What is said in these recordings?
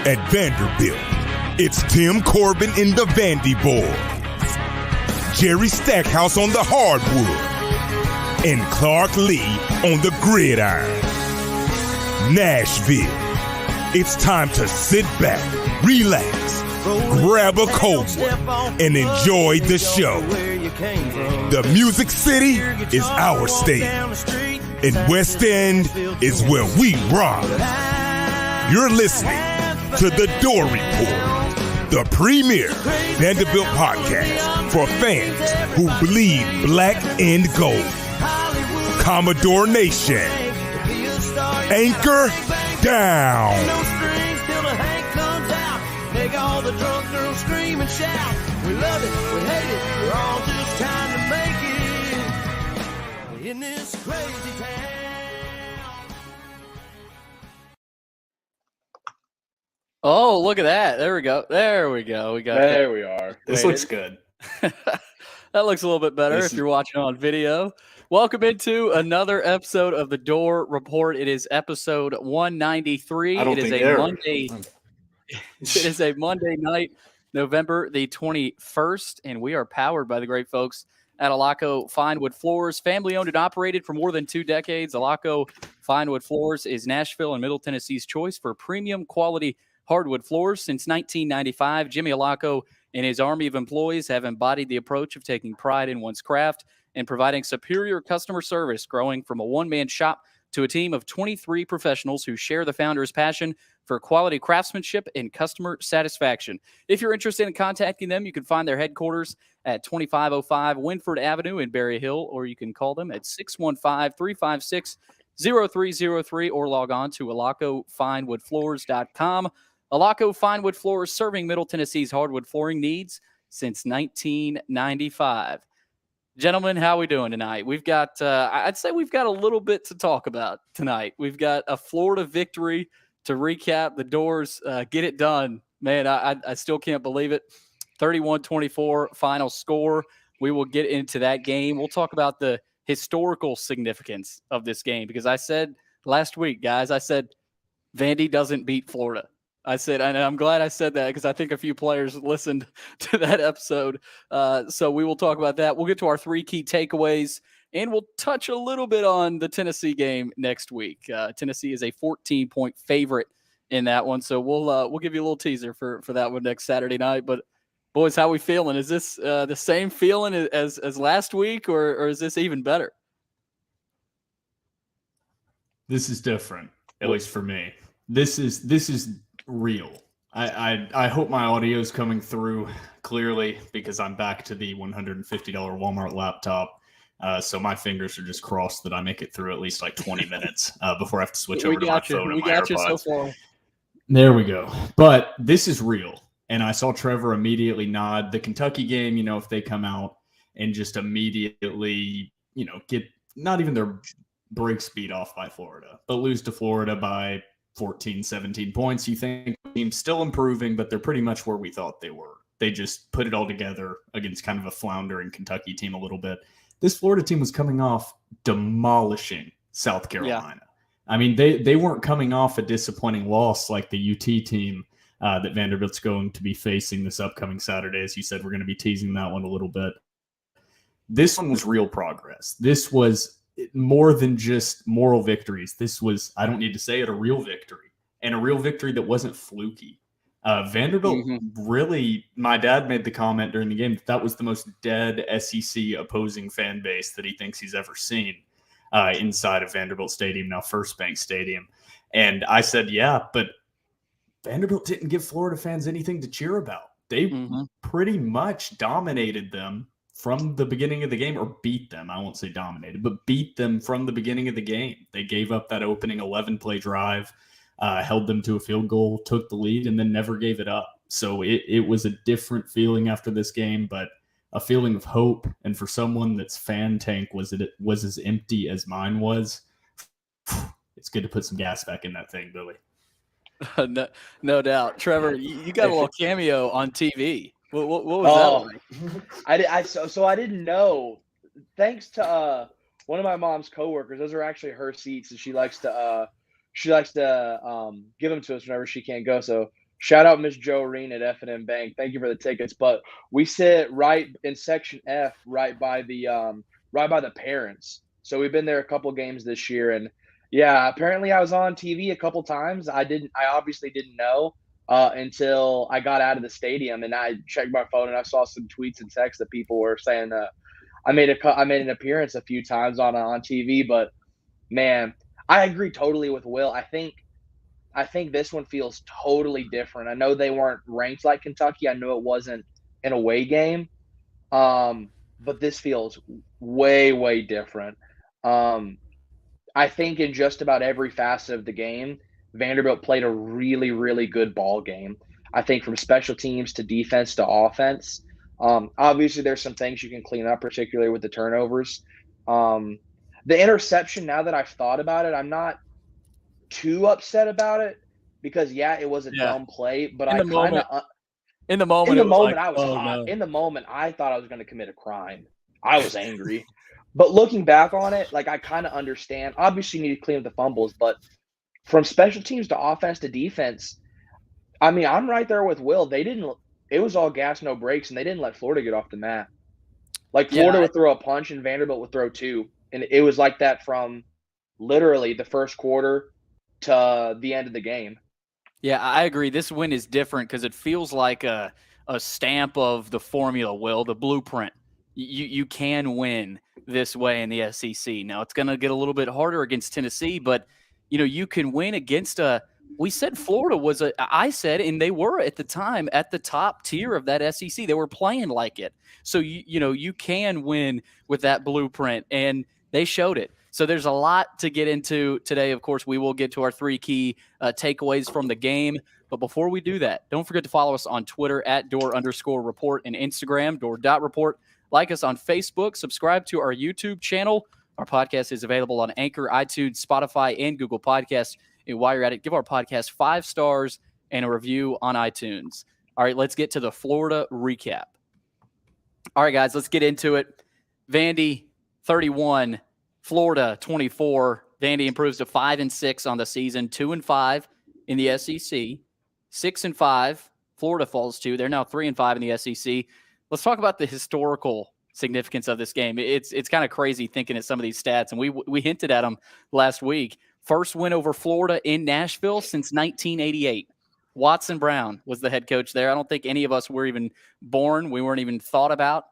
At Vanderbilt, it's Tim Corbin in the Vandy Boys, Jerry Stackhouse on the hardwood, and Clark Lee on the gridiron. Nashville, it's time to sit back, relax, grab a cold one, and enjoy the show. The Music City is our state, and West End is where we rock. You're listening to The Dore Report, the premier Vanderbilt podcast for fans who bleed black and gold. Commodore Nation, anchor down. Make all the drunk girls scream and shout. We love it, we hate it, we're all just trying to make it in this crazy town. Oh, look at that. There we go. We got there. We are. This looks good. That looks a little bit better if you're watching on video. Welcome into another episode of the Dore Report. It is episode 193. It is a Monday night, November the 21st, and we are powered by the great folks at Alaco Fine Wood Floors. Family owned and operated for more than 2 decades. Alaco Fine Wood Floors is Nashville and Middle Tennessee's choice for premium quality hardwood floors. Since 1995, Jimmy Alaco and his army of employees have embodied the approach of taking pride in one's craft and providing superior customer service, growing from a one-man shop to a team of 23 professionals who share the founder's passion for quality craftsmanship and customer satisfaction. If you're interested in contacting them, you can find their headquarters at 2505 Winford Avenue in Berry Hill, or you can call them at 615-356-0303 or log on to alacofinewoodfloors.com. Alaco Fine Wood Floors, serving Middle Tennessee's hardwood flooring needs since 1995. Gentlemen, how are we doing tonight? We've got, I'd say we've got a little bit to talk about tonight. We've got a Florida victory to recap. The Dores get it done. Man, I still can't believe it. 31-24 final score. We will get into that game. We'll talk about the historical significance of this game because I said last week, guys, I said Vandy doesn't beat Florida. I said, and I'm glad I said that because I think a few players listened to that episode. So we will talk about that. We'll get to our 3 key takeaways, and we'll touch a little bit on the Tennessee game next week. Tennessee is a 14-point favorite in that one, so we'll give you a little teaser for that one next Saturday night. But boys, how we feeling? Is this the same feeling as last week, or is this even better? This is different, at least for me. This is real. I hope my audio is coming through clearly because I'm back to the $150 Walmart laptop. So my fingers are just crossed that I make it through at least like 20 minutes before I have to switch over to my phone and my AirPods. We got you so far. There we go. But this is real. And I saw Trevor immediately nod. The Kentucky game, if they come out and just immediately, get not even their brakes beat off by Florida, but lose to Florida by 14, 17 points. You think the team's still improving, but they're pretty much where we thought they were. They just put it all together against kind of a floundering Kentucky team a little bit. This Florida team was coming off demolishing South Carolina. Yeah. I mean, they weren't coming off a disappointing loss like the UT team that Vanderbilt's going to be facing this upcoming Saturday. As you said, we're going to be teasing that one a little bit. This one was real progress. This was more than just moral victories. This was, I don't need to say it, a real victory, and a real victory that wasn't fluky. Vanderbilt really, my dad made the comment during the game that was the most dead SEC opposing fan base that he thinks he's ever seen inside of Vanderbilt Stadium, now First Bank Stadium. And I said, yeah, but Vanderbilt didn't give Florida fans anything to cheer about. They pretty much dominated them from the beginning of the game, or beat them. I won't say dominated, but beat them from the beginning of the game. They gave up that opening 11-play drive, held them to a field goal, took the lead, and then never gave it up. So it was a different feeling after this game, but a feeling of hope. And for someone that's fan tank was as empty as mine was, it's good to put some gas back in that thing, Billy. No doubt. Trevor, you got a little cameo on TV. What was that like? So I didn't know. Thanks to one of my mom's coworkers, those are actually her seats, and she likes to give them to us whenever she can't go. So Shout out Miss Joe Reen at F&M Bank. Thank you for the tickets. But we sit right in section F, right by the parents. So we've been there a couple games this year, and yeah, apparently I was on TV a couple times. I obviously didn't know until I got out of the stadium, and I checked my phone and I saw some tweets and texts that people were saying I made an appearance a few times on TV. But man, I agree totally with Will. I think this one feels totally different. I know they weren't ranked like Kentucky. I know it wasn't an away game, but this feels way, way different. I think in just about every facet of the game, Vanderbilt played a really, really good ball game. I think from special teams to defense to offense. Obviously, there's some things you can clean up, particularly with the turnovers. The interception, now that I've thought about it, I'm not too upset about it because, yeah, it was a dumb play, but in the moment, I was hot. No. In the moment, I thought I was going to commit a crime. I was angry. But looking back on it, like, I kind of understand. Obviously, you need to clean up the fumbles, but from special teams to offense to defense, I mean, I'm right there with Will. It was all gas, no brakes, and they didn't let Florida get off the mat. Like, Florida would throw a punch and Vanderbilt would throw two. And it was like that from literally the first quarter to the end of the game. Yeah, I agree. This win is different because it feels like a stamp of the formula, Will, the blueprint. You can win this way in the SEC. Now, it's going to get a little bit harder against Tennessee, but, you can win against we said Florida was and they were at the time at the top tier of that SEC. They were playing like it. So, you can win with that blueprint, and they showed it. So there's a lot to get into today. Of course, we will get to our 3 key takeaways from the game. But before we do that, don't forget to follow us on Twitter at @Dore_report and Instagram, Dore.report. Like us on Facebook. Subscribe to our YouTube channel. Our podcast is available on Anchor, iTunes, Spotify, and Google Podcasts. And while you're at it, give our podcast 5 stars and a review on iTunes. All right, let's get to the Florida recap. All right, guys, let's get into it. Vandy, 31. Florida, 24. Vandy improves to 5-6 on the season, 2-5 in the SEC, 6-5. Florida falls to. They're now 3-5 in the SEC. Let's talk about the historical significance of this game. It's kind of crazy thinking of some of these stats, and we hinted at them last week. First win over Florida in Nashville since 1988. Watson Brown was the head coach there. I don't think any of us were even born. We weren't even thought about.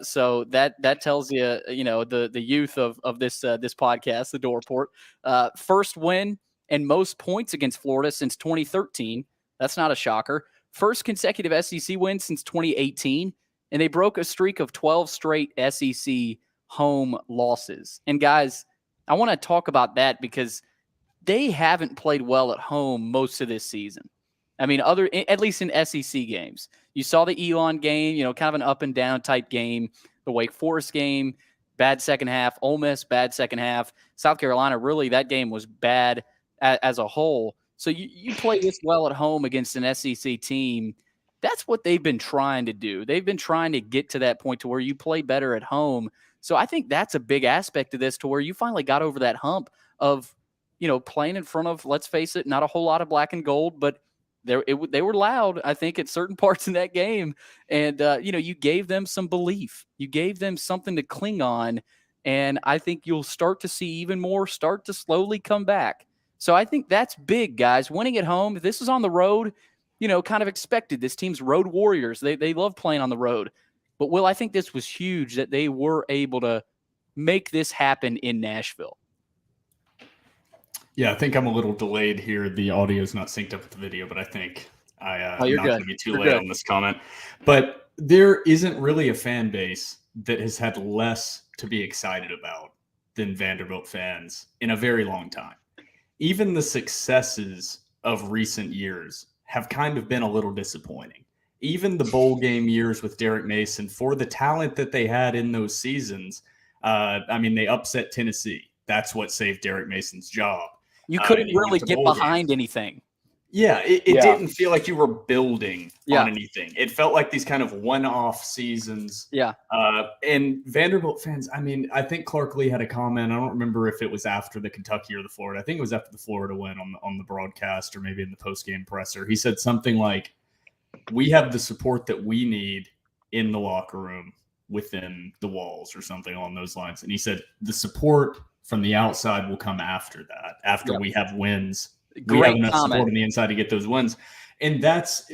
So that tells you, the youth of this podcast, the Dore Report. First win and most points against Florida since 2013. That's not a shocker. First consecutive SEC win since 2018, and they broke a streak of 12 straight SEC home losses. And guys, I want to talk about that because they haven't played well at home most of this season. I mean, at least in SEC games. You saw the Hulan game, kind of an up and down type game. The Wake Forest game, bad second half. Ole Miss, bad second half. South Carolina, really, that game was bad as a whole. So you play this well at home against an SEC team. That's what they've been trying to do. They've been trying to get to that point to where you play better at home. So I think that's a big aspect of this, to where you finally got over that hump of, playing in front of, let's face it, not a whole lot of black and gold, but they were loud, I think, at certain parts in that game. And, you gave them some belief. You gave them something to cling on. And I think you'll start to see even more start to slowly come back. So I think that's big, guys. Winning at home, if this is on the road, kind of expected. This team's road warriors. They love playing on the road. But, Will, I think this was huge that they were able to make this happen in Nashville. Yeah, I think I'm a little delayed here. The audio is not synced up with the video, but I think I'm not going to be too late on this comment. But there isn't really a fan base that has had less to be excited about than Vanderbilt fans in a very long time. Even the successes of recent years have kind of been a little disappointing. Even the bowl game years with Derrick Mason, for the talent that they had in those seasons, they upset Tennessee. That's what saved Derrick Mason's job. You couldn't really get behind anything. Yeah, it didn't feel like you were building on anything. It felt like these kind of one-off seasons. Yeah. And Vanderbilt fans, I mean, I think Clark Lee had a comment. I don't remember if it was after the Kentucky or the Florida. I think it was after the Florida win on the broadcast or maybe in the post-game presser. He said something like, we have the support that we need in the locker room within the walls or something along those lines. And he said the support from the outside will come after that, after we have wins. We have enough support on the inside to get those wins. And that's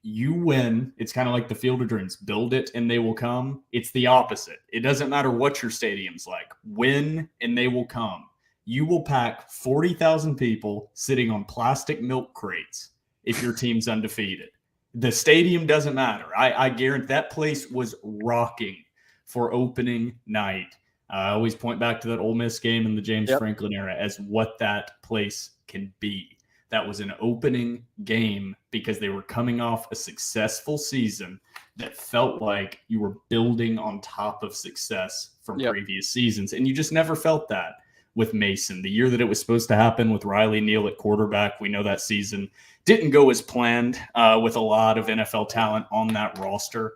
you win. It's kind of like the Field of Dreams. Build it and they will come. It's the opposite. It doesn't matter what your stadium's like. Win and they will come. You will pack 40,000 people sitting on plastic milk crates if your team's undefeated. The stadium doesn't matter. I guarantee that place was rocking for opening night. I always point back to that Ole Miss game in the James Franklin era as what that place can be. That was an opening game because they were coming off a successful season that felt like you were building on top of success from previous seasons. And you just never felt that with Mason. The year that it was supposed to happen with Riley Neal at quarterback, we know that season didn't go as planned with a lot of NFL talent on that roster.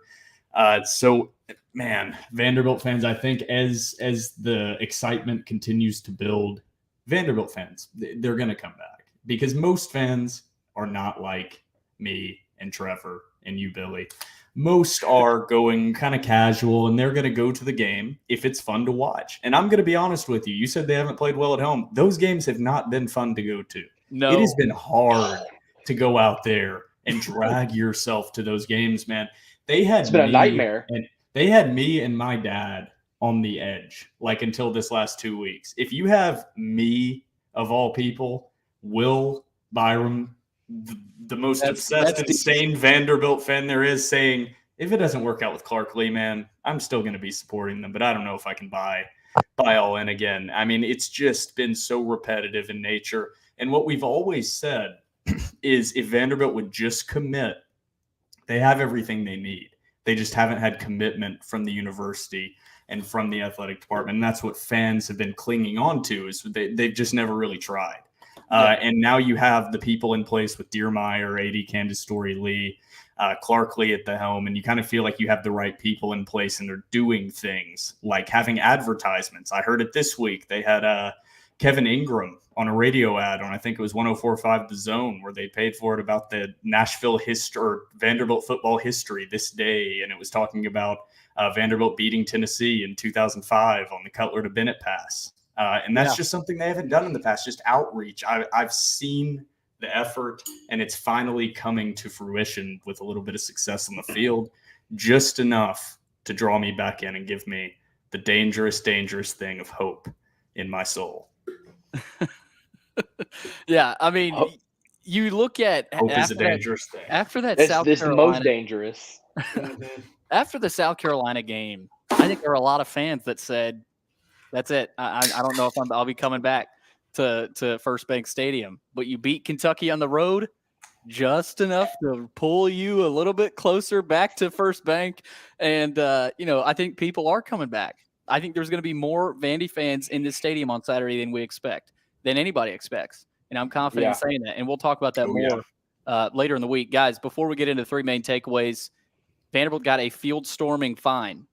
So, man, Vanderbilt fans, I think as the excitement continues to build, Vanderbilt fans, they're going to come back because most fans are not like me and Trevor and you, Billy. Most are going kind of casual, and they're going to go to the game if it's fun to watch. And I'm going to be honest with you. You said they haven't played well at home. Those games have not been fun to go to. No. It has been hard to go out there and drag yourself to those games, man. It's been a nightmare. And they had me and my dad on the edge, like until this last 2 weeks. If you have me, of all people, Will, Byrum, the most obsessed, insane Vanderbilt fan there is, saying, if it doesn't work out with Clark Lee, man, I'm still going to be supporting them, but I don't know if I can buy all in again. I mean, it's just been so repetitive in nature. And what we've always said is if Vanderbilt would just commit, they have everything they need. They just haven't had commitment from the university and from the athletic department. And that's what fans have been clinging on to, is they've just never really tried. And now you have the people in place with Deermeyer, AD Candace Story-Lee, Clark Lee at the helm, and you kind of feel like you have the right people in place and they're doing things like having advertisements. I heard it this week. They had Kevin Ingram on a radio ad on, I think it was 104.5 The Zone, where they paid for it about the Nashville history or Vanderbilt football history this day. And it was talking about Vanderbilt beating Tennessee in 2005 on the Cutler to Bennett pass. And that's just something they haven't done in the past, just outreach. I've seen the effort, and it's finally coming to fruition with a little bit of success on the field, just enough to draw me back in and give me the dangerous, dangerous thing of hope in my soul. Yeah, I mean, you look at hope is a dangerous thing. After that It's South the Carolina, most dangerous. after the South Carolina game, I think there were a lot of fans that said, "That's it. I don't know if I'll be coming back to First Bank Stadium." But you beat Kentucky on the road, just enough to pull you a little bit closer back to First Bank, and I think people are coming back. I think there's going to be more Vandy fans in this stadium on Saturday than anybody expects. And I'm confident in saying that. And we'll talk about that more later in the week. Guys, before we get into the three main takeaways, Vanderbilt got a field storming fine.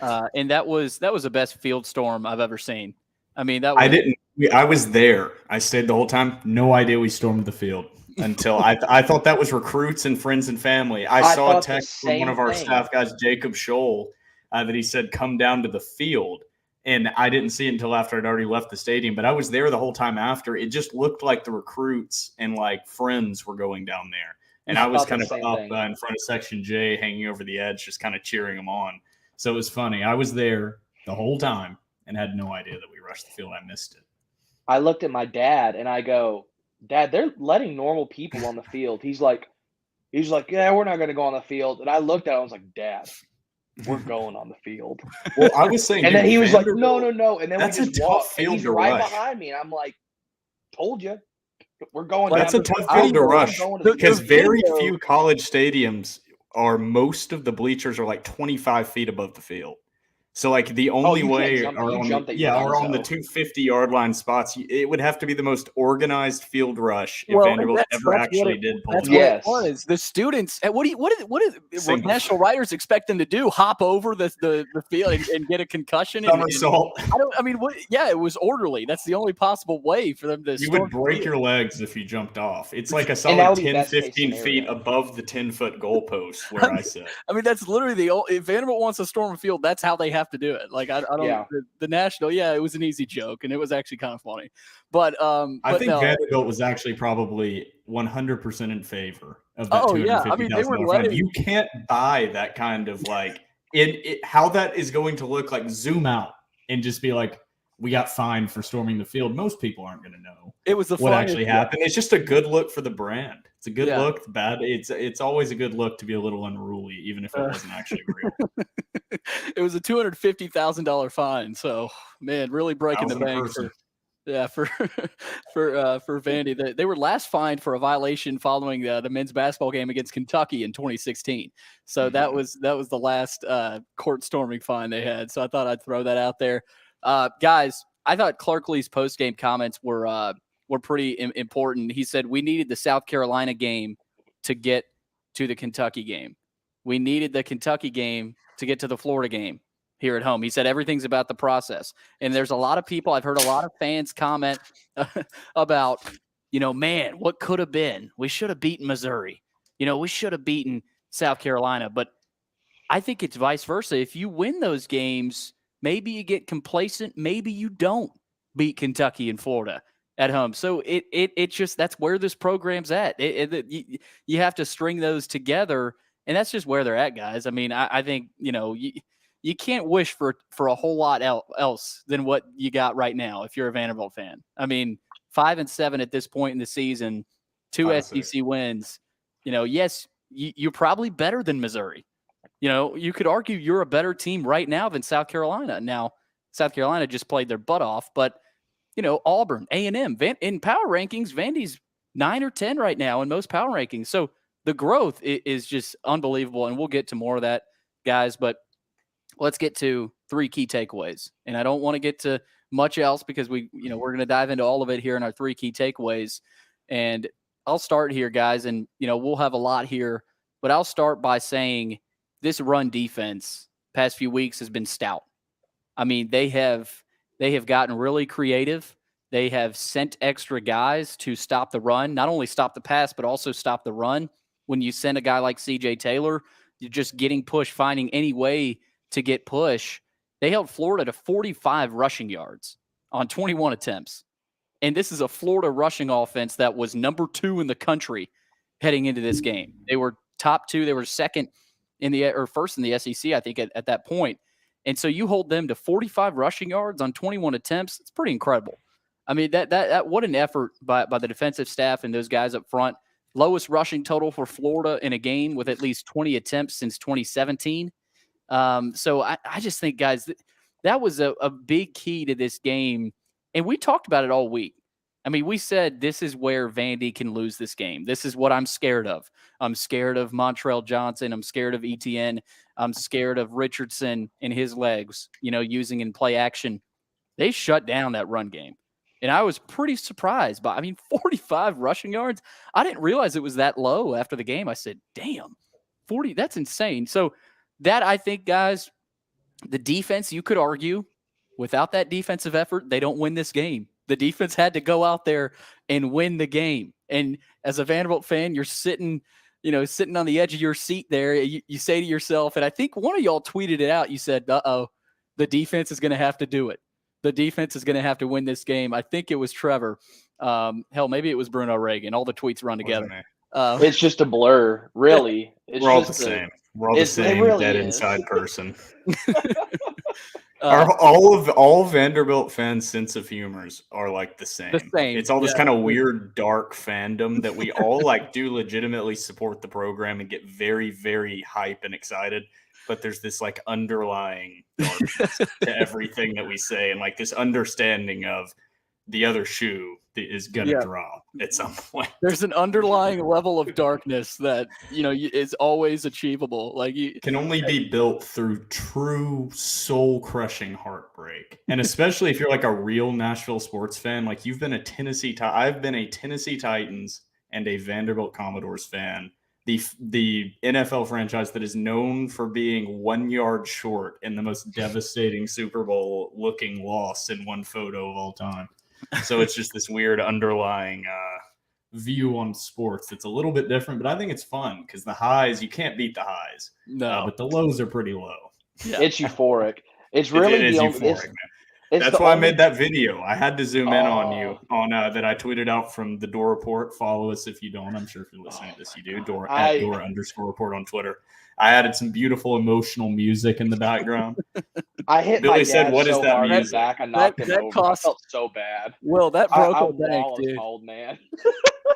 And that was the best field storm I've ever seen. I mean, I was there. I stayed the whole time. No idea we stormed the field until I thought that was recruits and friends and family. I saw a text from one of our staff guys, Jacob Scholl, that he said, come down to the field. And I didn't see it until after I'd already left the stadium, but I was there the whole time after. It just looked like the recruits and like friends were going down there. And I was kind of up in front of Section J, hanging over the edge, just kind of cheering them on. So it was funny. I was there the whole time and had no idea that we rushed the field. I missed it. I looked at my dad and I go, Dad, they're letting normal people on the field. He's like, yeah, we're not going to go on the field. And I looked at him, I was like, Dad, we're going on the field. Well, I was saying, and then he was like, no. And then that's we just walked. And he's right behind me. And I'm like, told you, we're going. That's a tough field to rush because very few college stadiums most of the bleachers are like 25 feet above the field. So like the only you can't way jump- are you on jump the, at yeah, your are on the end, 250-yard line spots. It would have to be the most organized field rush if Well, Vanderbilt that's ever what actually it, did pull that's it what off. it Yes. was. The students, and what did Single. national writers expect them to do? Hop over the field and get a concussion? Somersault. Yeah, it was orderly. That's the only possible way for them to. You storm would the break field. your legs if you jumped off. It's like a that solid would be 10, best case 15 feet scenario. above the 10-foot goalpost where I sit. I mean, that's literally if Vanderbilt wants to storm a field, that's how they have to do it. Like I don't. Yeah. The national, yeah, it was an easy joke, and it was actually kind of funny. But I think no. Vanderbilt was actually probably 100% in favor of that Oh, yeah. I mean, they were $250,000 fine. You can't buy that kind of like how that is going to look like. Zoom out and just be like, we got fined for storming the field. Most people aren't going to know It was the what funniest- actually happened. It's just a good look for the brand. It's a good Yeah. look. Bad. It's always a good look to be a little unruly, even if it wasn't actually real. It was a $250,000 fine. So man, really breaking the 1,000 a bank. person. For Vandy. They were last fined for a violation following the men's basketball game against Kentucky in 2016. So that was the last court storming fine they had. So I thought I'd throw that out there. Guys, I thought Clarkley's post-game comments were pretty important. He said we needed the South Carolina game to get to the Kentucky game. We needed the Kentucky game to get to the Florida game here at home. He said everything's about the process. And there's a lot of people, I've heard a lot of fans comment about, man, what could have been? We should have beaten Missouri. We should have beaten South Carolina. But I think it's vice versa. If you win those games, maybe you get complacent. Maybe you don't beat Kentucky and Florida at home. So it just, that's where this program's at. You have to string those together, and that's just where they're at, guys. I mean, I think, you can't wish for a whole lot else than what you got right now if you're a Vanderbilt fan. I mean, 5-7 at this point in the season, 2 SEC wins. Yes, you're probably better than Missouri. You could argue you're a better team right now than South Carolina. Now, South Carolina just played their butt off, but Auburn, A&M, in power rankings, Vandy's 9 or 10 right now in most power rankings. So the growth is just unbelievable, and we'll get to more of that, guys. But let's get to 3 key takeaways. And I don't want to get to much else because we're going to dive into all of it here in our 3 key takeaways. And I'll start here, guys, and we'll have a lot here, but I'll start by saying this run defense past few weeks has been stout. I mean, they have gotten really creative. They have sent extra guys to stop the run, not only stop the pass, but also stop the run. When you send a guy like CJ Taylor, you're just getting push, finding any way to get push. They held Florida to 45 rushing yards on 21 attempts. And this is a Florida rushing offense that was number 2 in the country heading into this game. They were top 2. They were second first in the SEC, I think, at that point. And so you hold them to 45 rushing yards on 21 attempts. It's pretty incredible. I mean, that what an effort by the defensive staff and those guys up front. Lowest rushing total for Florida in a game with at least 20 attempts since 2017. So I just think, guys, that was a big key to this game. And we talked about it all week. I mean, we said this is where Vandy can lose this game. This is what I'm scared of. I'm scared of Montrell Johnson. I'm scared of Etienne. I'm scared of Richardson and his legs, using in play action. They shut down that run game. And I was pretty surprised by, 45 rushing yards. I didn't realize it was that low after the game. I said, damn, 40, that's insane. So that, I think, guys, the defense, you could argue, without that defensive effort, they don't win this game. The defense had to go out there and win the game. And as a Vanderbilt fan, you're sitting on the edge of your seat there. You say to yourself, and I think one of y'all tweeted it out, you said, the defense is going to have to do it. The defense is going to have to win this game. I think it was Trevor. Hell, maybe it was Bruno Reagan. All the tweets run together. It's just a blur, really. We're all the same. We're all the same really dead inside person. All Vanderbilt fans' sense of humors are like the same. It's all this kind of weird, dark fandom that we all do legitimately support the program and get very, very hype and excited. But there's this underlying darkness to everything that we say, and this understanding of the other shoe is going to drop at some point. There's an underlying level of darkness that, is always achievable. Like you can only be built through true soul-crushing heartbreak. And especially if you're like a real Nashville sports fan, like I've been a Tennessee Titans and a Vanderbilt Commodores fan. The NFL franchise that is known for being 1 yard short in the most devastating Super Bowl looking loss in one photo of all time. So it's just this weird underlying view on sports. It's a little bit different, but I think it's fun because the highs, you can't beat the highs. No, but the lows are pretty low. Yeah. It's euphoric. It's really it is euphoric, man. That's why I made that video. I had to zoom in on you on that I tweeted out from the Dore Report. Follow us if you don't. I'm sure if you're listening to this, you do. Dore @Dore_report on Twitter. I added some beautiful emotional music in the background. I hit Billy my said, dad "What so is that hard music?" Back. I knocked him over. I felt so bad. Well, that broke a bank, dude. Old man.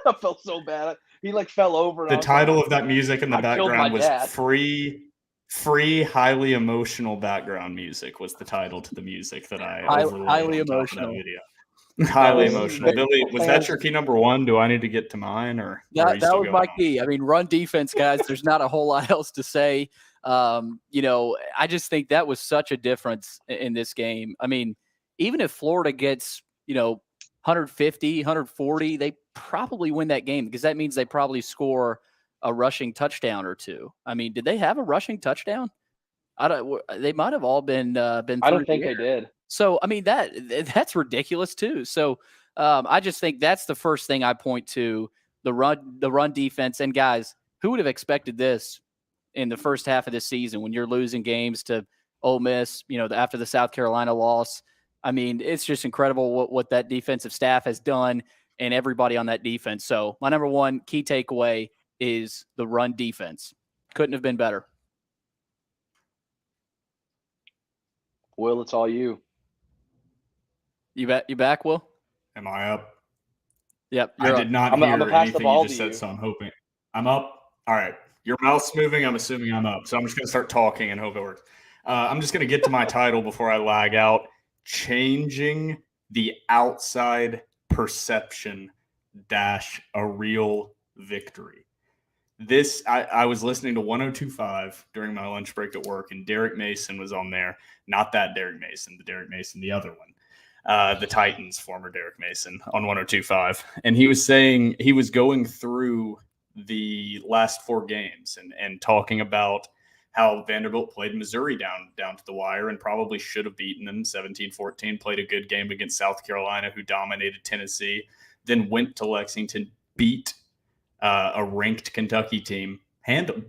I felt so bad. He fell over. The title of that music in the background was dad. Free, highly emotional background music was the title to the music that I highly emotional video. Highly emotional. Billy, was that your key number one? Do I need to get to mine or that was my key? I mean, run defense, guys. There's not a whole lot else to say. I just think that was such a difference in this game. I mean, even if Florida gets, 150, 140, they probably win that game because that means they probably score a rushing touchdown or two. I mean, did they have a rushing touchdown? They might have all been. I don't think they did. So I mean that's ridiculous too. So I just think that's the first thing I point to, the run defense. And guys, who would have expected this in the first half of this season when you're losing games to Ole Miss? After the South Carolina loss. I mean, it's just incredible what that defensive staff has done and everybody on that defense. So my number one key takeaway is the run defense. Couldn't have been better. Will, it's all you. You back, Will? Am I up? Yep. I did not hear anything you just said, so I'm hoping. I'm up. All right. Your mouth's moving. I'm assuming I'm up. So I'm just going to start talking and hope it works. I'm just going to get to my title before I lag out. Changing the outside perception - a real victory. This, I was listening to 102.5 during my lunch break at work, and Derrick Mason was on there. Not that Derrick Mason, the other one. The Titans, former Derrick Mason, on 102.5. And he was saying, he was going through the last four games and talking about how Vanderbilt played Missouri down to the wire and probably should have beaten them 17-14, played a good game against South Carolina, who dominated Tennessee, then went to Lexington, beat a ranked Kentucky team,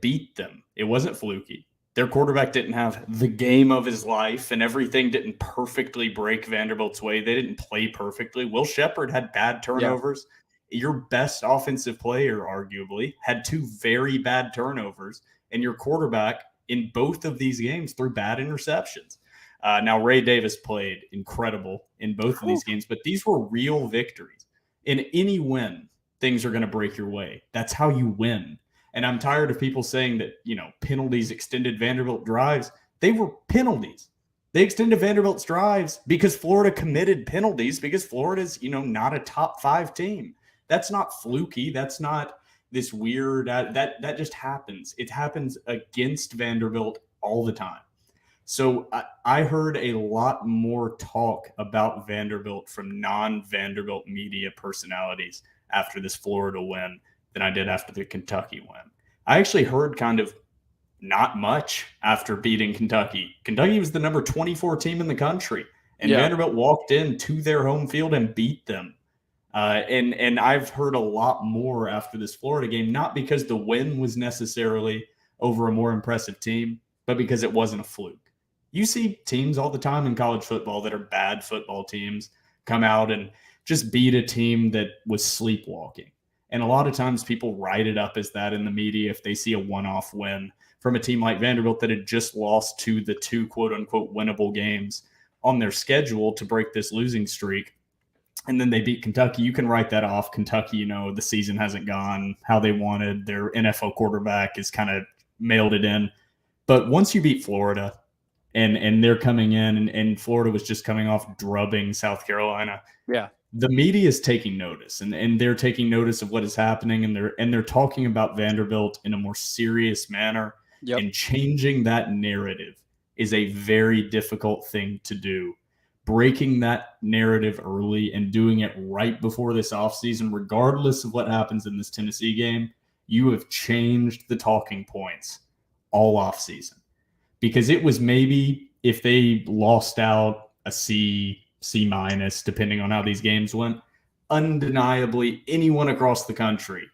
beat them. It wasn't fluky. Their quarterback didn't have the game of his life, and everything didn't perfectly break Vanderbilt's way. They didn't play perfectly. Will Shepherd had bad turnovers. Yeah. Your best offensive player, arguably, had two very bad turnovers, and your quarterback in both of these games threw bad interceptions. Now, Ray Davis played incredible in both of these games, but these were real victories. In any win, things are going to break your way. That's how you win. And I'm tired of people saying that, penalties extended Vanderbilt drives. They were penalties. They extended Vanderbilt's drives because Florida committed penalties because Florida's, not a top 5 team. That's not fluky. That's not this weird, that just happens. It happens against Vanderbilt all the time. So I heard a lot more talk about Vanderbilt from non-Vanderbilt media personalities after this Florida win than I did after the Kentucky win. I actually heard kind of not much after beating Kentucky. Kentucky was the number 24 team in the country, and Vanderbilt walked into their home field and beat them. And I've heard a lot more after this Florida game, not because the win was necessarily over a more impressive team, but because it wasn't a fluke. You see teams all the time in college football that are bad football teams come out and just beat a team that was sleepwalking. And a lot of times people write it up as that in the media if they see a one-off win from a team like Vanderbilt that had just lost to the two quote-unquote winnable games on their schedule to break this losing streak. And then they beat Kentucky. You can write that off. Kentucky, the season hasn't gone how they wanted. Their NFL quarterback has kind of mailed it in. But once you beat Florida and they're coming in, and Florida was just coming off drubbing South Carolina. Yeah. The media is taking notice, and they're taking notice of what is happening, and they're talking about Vanderbilt in a more serious manner. Yep. And changing that narrative is a very difficult thing to do. Breaking that narrative early and doing it right before this offseason, regardless of what happens in this Tennessee game, you have changed the talking points all offseason. Because it was maybe if they lost out a C minus, depending on how these games went, undeniably anyone across the country,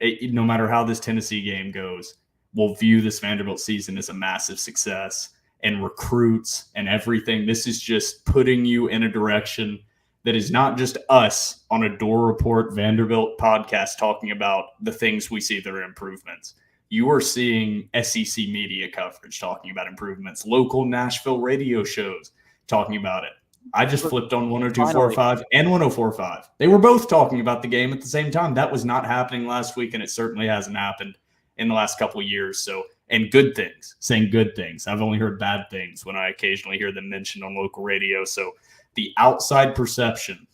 no matter how this Tennessee game goes, will view this Vanderbilt season as a massive success, and recruits and everything. This is just putting you in a direction that is not just us on a Door Report Vanderbilt podcast talking about the things we see that are improvements. You are seeing SEC media coverage talking about improvements, local Nashville radio shows talking about it. I just flipped on 102.45 and 104.5. They were both talking about the game at the same time. That was not happening last week, and it certainly hasn't happened in the last couple of years. So, and good things, saying good things. I've only heard bad things when I occasionally hear them mentioned on local radio. So the outside perception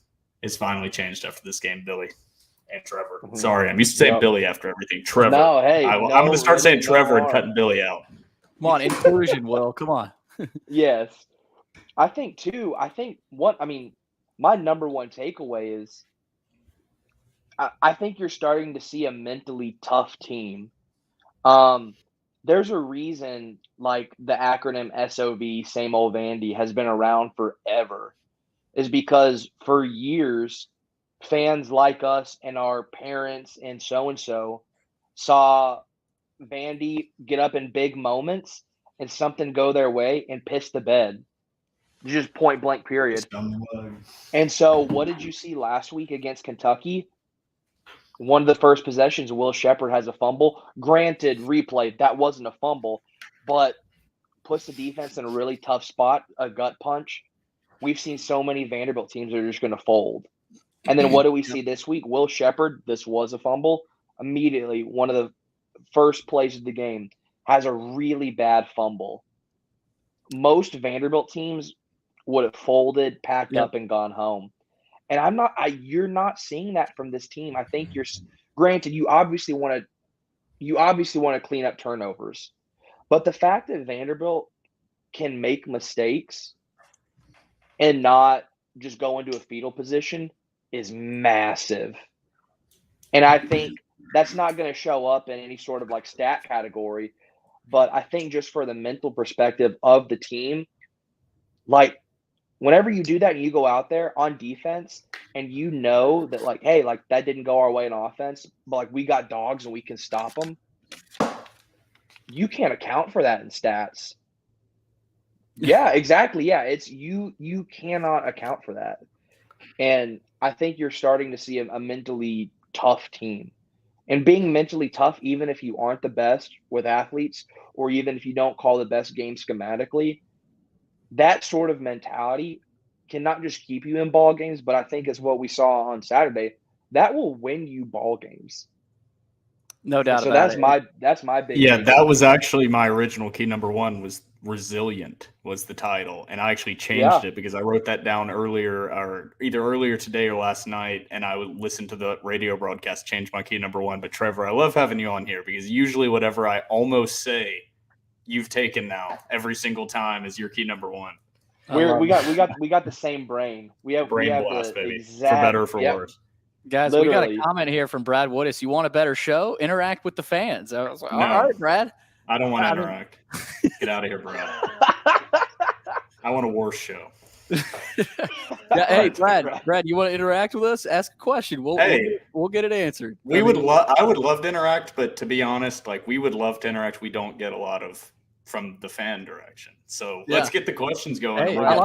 is finally changed after this game, Billy and Trevor. Sorry, I'm used to saying Billy after everything. Trevor. No, hey. I'm going to start saying Trevor and cutting Billy out. Come on, inclusion, Will. Come on. Yes. I think, too, my number one takeaway is I think you're starting to see a mentally tough team. There's a reason, like, the acronym SOV, same old Vandy, has been around forever, is because for years, fans like us and our parents and so saw Vandy get up in big moments and something go their way and piss the bed. Just point blank period. And so what did you see last week against Kentucky? One of the first possessions, Will Sheppard has a fumble. Granted, replay, that wasn't a fumble, but puts the defense in a really tough spot, a gut punch. We've seen so many Vanderbilt teams that are just going to fold. And then what do we see this week? Will Sheppard, this was a fumble. Immediately, one of the first plays of the game, has a really bad fumble. Most Vanderbilt teams would have folded, packed up, and gone home. And you're not seeing that from this team. I think granted, you obviously want to clean up turnovers. But the fact that Vanderbilt can make mistakes and not just go into a fetal position is massive. And I think that's not going to show up in any sort of like stat category. But I think just for the mental perspective of the team, like, whenever you do that and you go out there on defense and you know that, like, hey, like, that didn't go our way in offense, but, like, we got dogs and we can stop them, you can't account for that in stats. Yeah, exactly. Yeah, it's you cannot account for that. And I think you're starting to see a mentally tough team. And being mentally tough, even if you aren't the best with athletes or even if you don't call the best game schematically, that sort of mentality can not just keep you in ball games, but I think it's what we saw on Saturday. That will win you ball games. No doubt so about it. That's my big Yeah, thing. that was actually my original key number one was resilient was the title. And I actually changed it because I wrote that down earlier or either earlier today or last night. And I would listen to the radio broadcast, change my key number one. But Trevor, I love having you on here because usually whatever I almost say, you've taken now every single time as your key number one. We got the same brain. We have blast, the baby. exact, for better or for worse. Guys, Literally. we got a comment here from Brad Woodis. You want a better show? Interact with the fans. I was like, No. all right, Brad. I don't want to interact. Get out of here, Brad. I want a worse show. Hey, Brad, you want to interact with us? Ask a question. We'll get it answered. I would love to interact, but to be honest, like we would love to interact. We don't get a lot of from the fan direction. So let's get the questions going. Hey, Brad,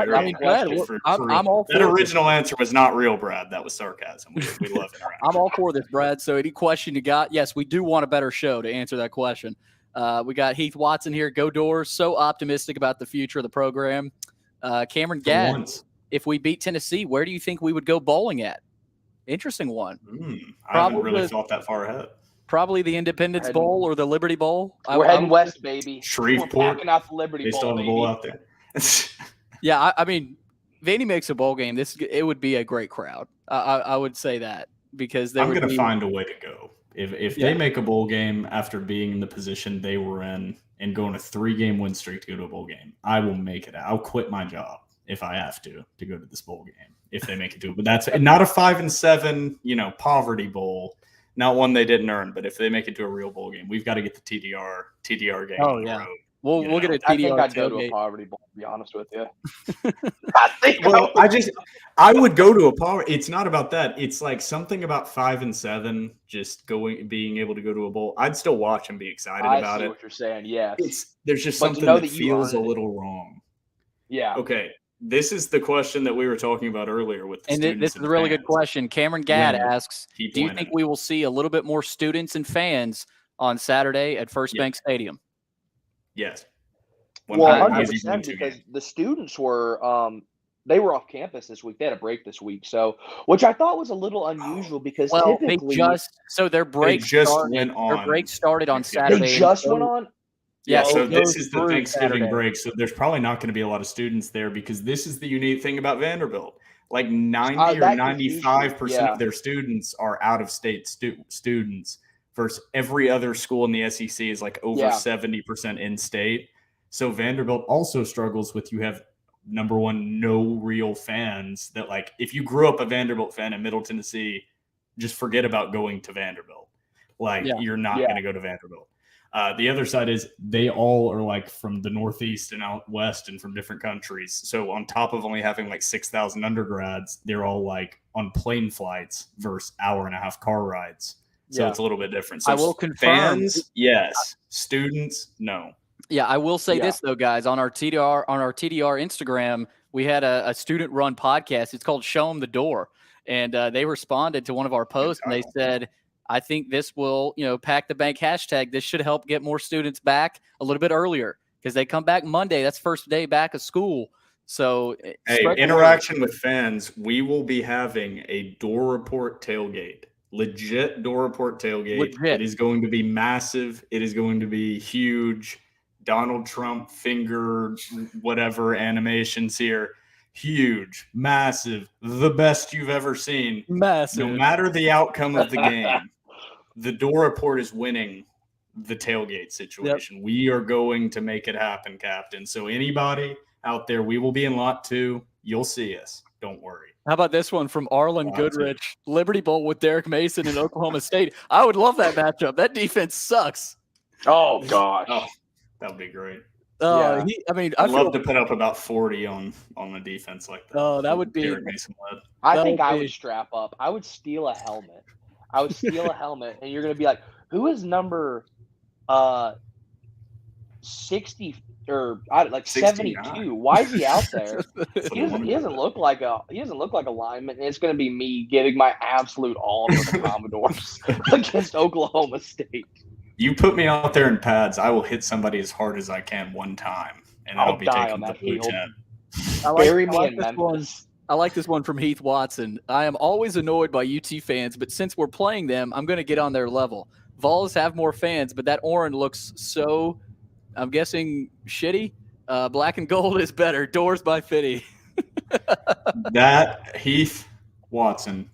I'm all for that original answer was not real, Brad. That was sarcasm. We love interaction. I'm all for this, Brad. So any question you got, yes, we do want a better show to answer that question. We got Heath Watson here. Go Dores. So optimistic about the future of the program. Cameron Gadd, if we beat Tennessee, where do you think we would go bowling at? Interesting one. I haven't really thought that far ahead. Probably the Independence Bowl or the Liberty Bowl. We're heading west, baby. Shreveport. We're packing out the Liberty Bowl. They still have a bowl out there. Yeah, I mean, Vandy makes a bowl game. It would be a great crowd. I would say that because I'm going to find a way to go. If they make a bowl game after being in the position they were in and going a 3-game win streak to go to a bowl game, I will make it. I'll quit my job if I have to go to this bowl game if they make it to it. But that's not a 5-7, poverty bowl, not one they didn't earn. But if they make it to a real bowl game, we've got to get the TDR game. Oh yeah. We'll get a TDR. I think I'd go to a poverty bowl, to be honest with you. I would go to a poverty. It's not about that. It's like something about 5-7, just being able to go to a bowl. I'd still watch and be excited about it. I see what you're saying. Yeah. There's just something that feels a little wrong. Yeah. Okay. This is the question that we were talking about earlier with the students. This is a really good question. Cameron Gadd asks, do you think we will see a little bit more students and fans on Saturday at First Bank Stadium? Yes. Well, 100% because the students were they were off campus this week. They had a break this week, which I thought was a little unusual because typically their break started on Saturday. They just went on. Yeah, so this is the Thanksgiving break, so there's probably not going to be a lot of students there because this is the unique thing about Vanderbilt. Like 90 or 95% of their students are out-of-state students versus every other school in the SEC is like over 70% in-state. So Vanderbilt also struggles with, you have, number one, no real fans that, like, if you grew up a Vanderbilt fan in Middle Tennessee, just forget about going to Vanderbilt. Like, you're not going to go to Vanderbilt. The other side is they all are like from the Northeast and out West and from different countries. So on top of only having like 6,000 undergrads, they're all like on plane flights versus hour-and-a-half car rides. So it's a little bit different. So I will confirm. Fans, yes. Students, no. Yeah, I will say this though, guys. On our TDR Instagram, we had a student-run podcast. It's called "Show 'Em the Door," and they responded to one of our posts, and they said, "I think this will, pack the bank hashtag. This should help get more students back a little bit earlier because they come back Monday. That's first day back of school." So, interaction with fans. We will be having a Door Report tailgate. Legit Door Report tailgate. Legit. It is going to be massive. It is going to be huge. Donald Trump finger, whatever animations here. Huge, massive, the best you've ever seen. Massive. No matter the outcome of the game, the Door Report is winning the tailgate situation. Yep. We are going to make it happen, Captain. So anybody out there, we will be in lot 2. You'll see us. Don't worry. How about this one from Arlen Goodrich? Liberty Bowl with Derrick Mason and Oklahoma State. I would love that matchup. That defense sucks. Oh, gosh. Oh, that would be great. I'd love to put up about 40 on the defense like that. Oh, that would be. Derrick Mason led. I think I would strap up. I would steal a helmet. And you're going to be like, who is number 60 or like 72? Why is he out there? he doesn't look like a lineman. And it's going to be me giving my absolute all for the Commodores against Oklahoma State. You put me out there in pads, I will hit somebody as hard as I can one time, and I'll be taking the blue tent. I like this one from Heath Watson. I am always annoyed by UT fans, but since we're playing them, I'm going to get on their level. Vols have more fans, but that orange looks so, I'm guessing, shitty. Black and gold is better. Dores by Fitty. That, Heath Watson.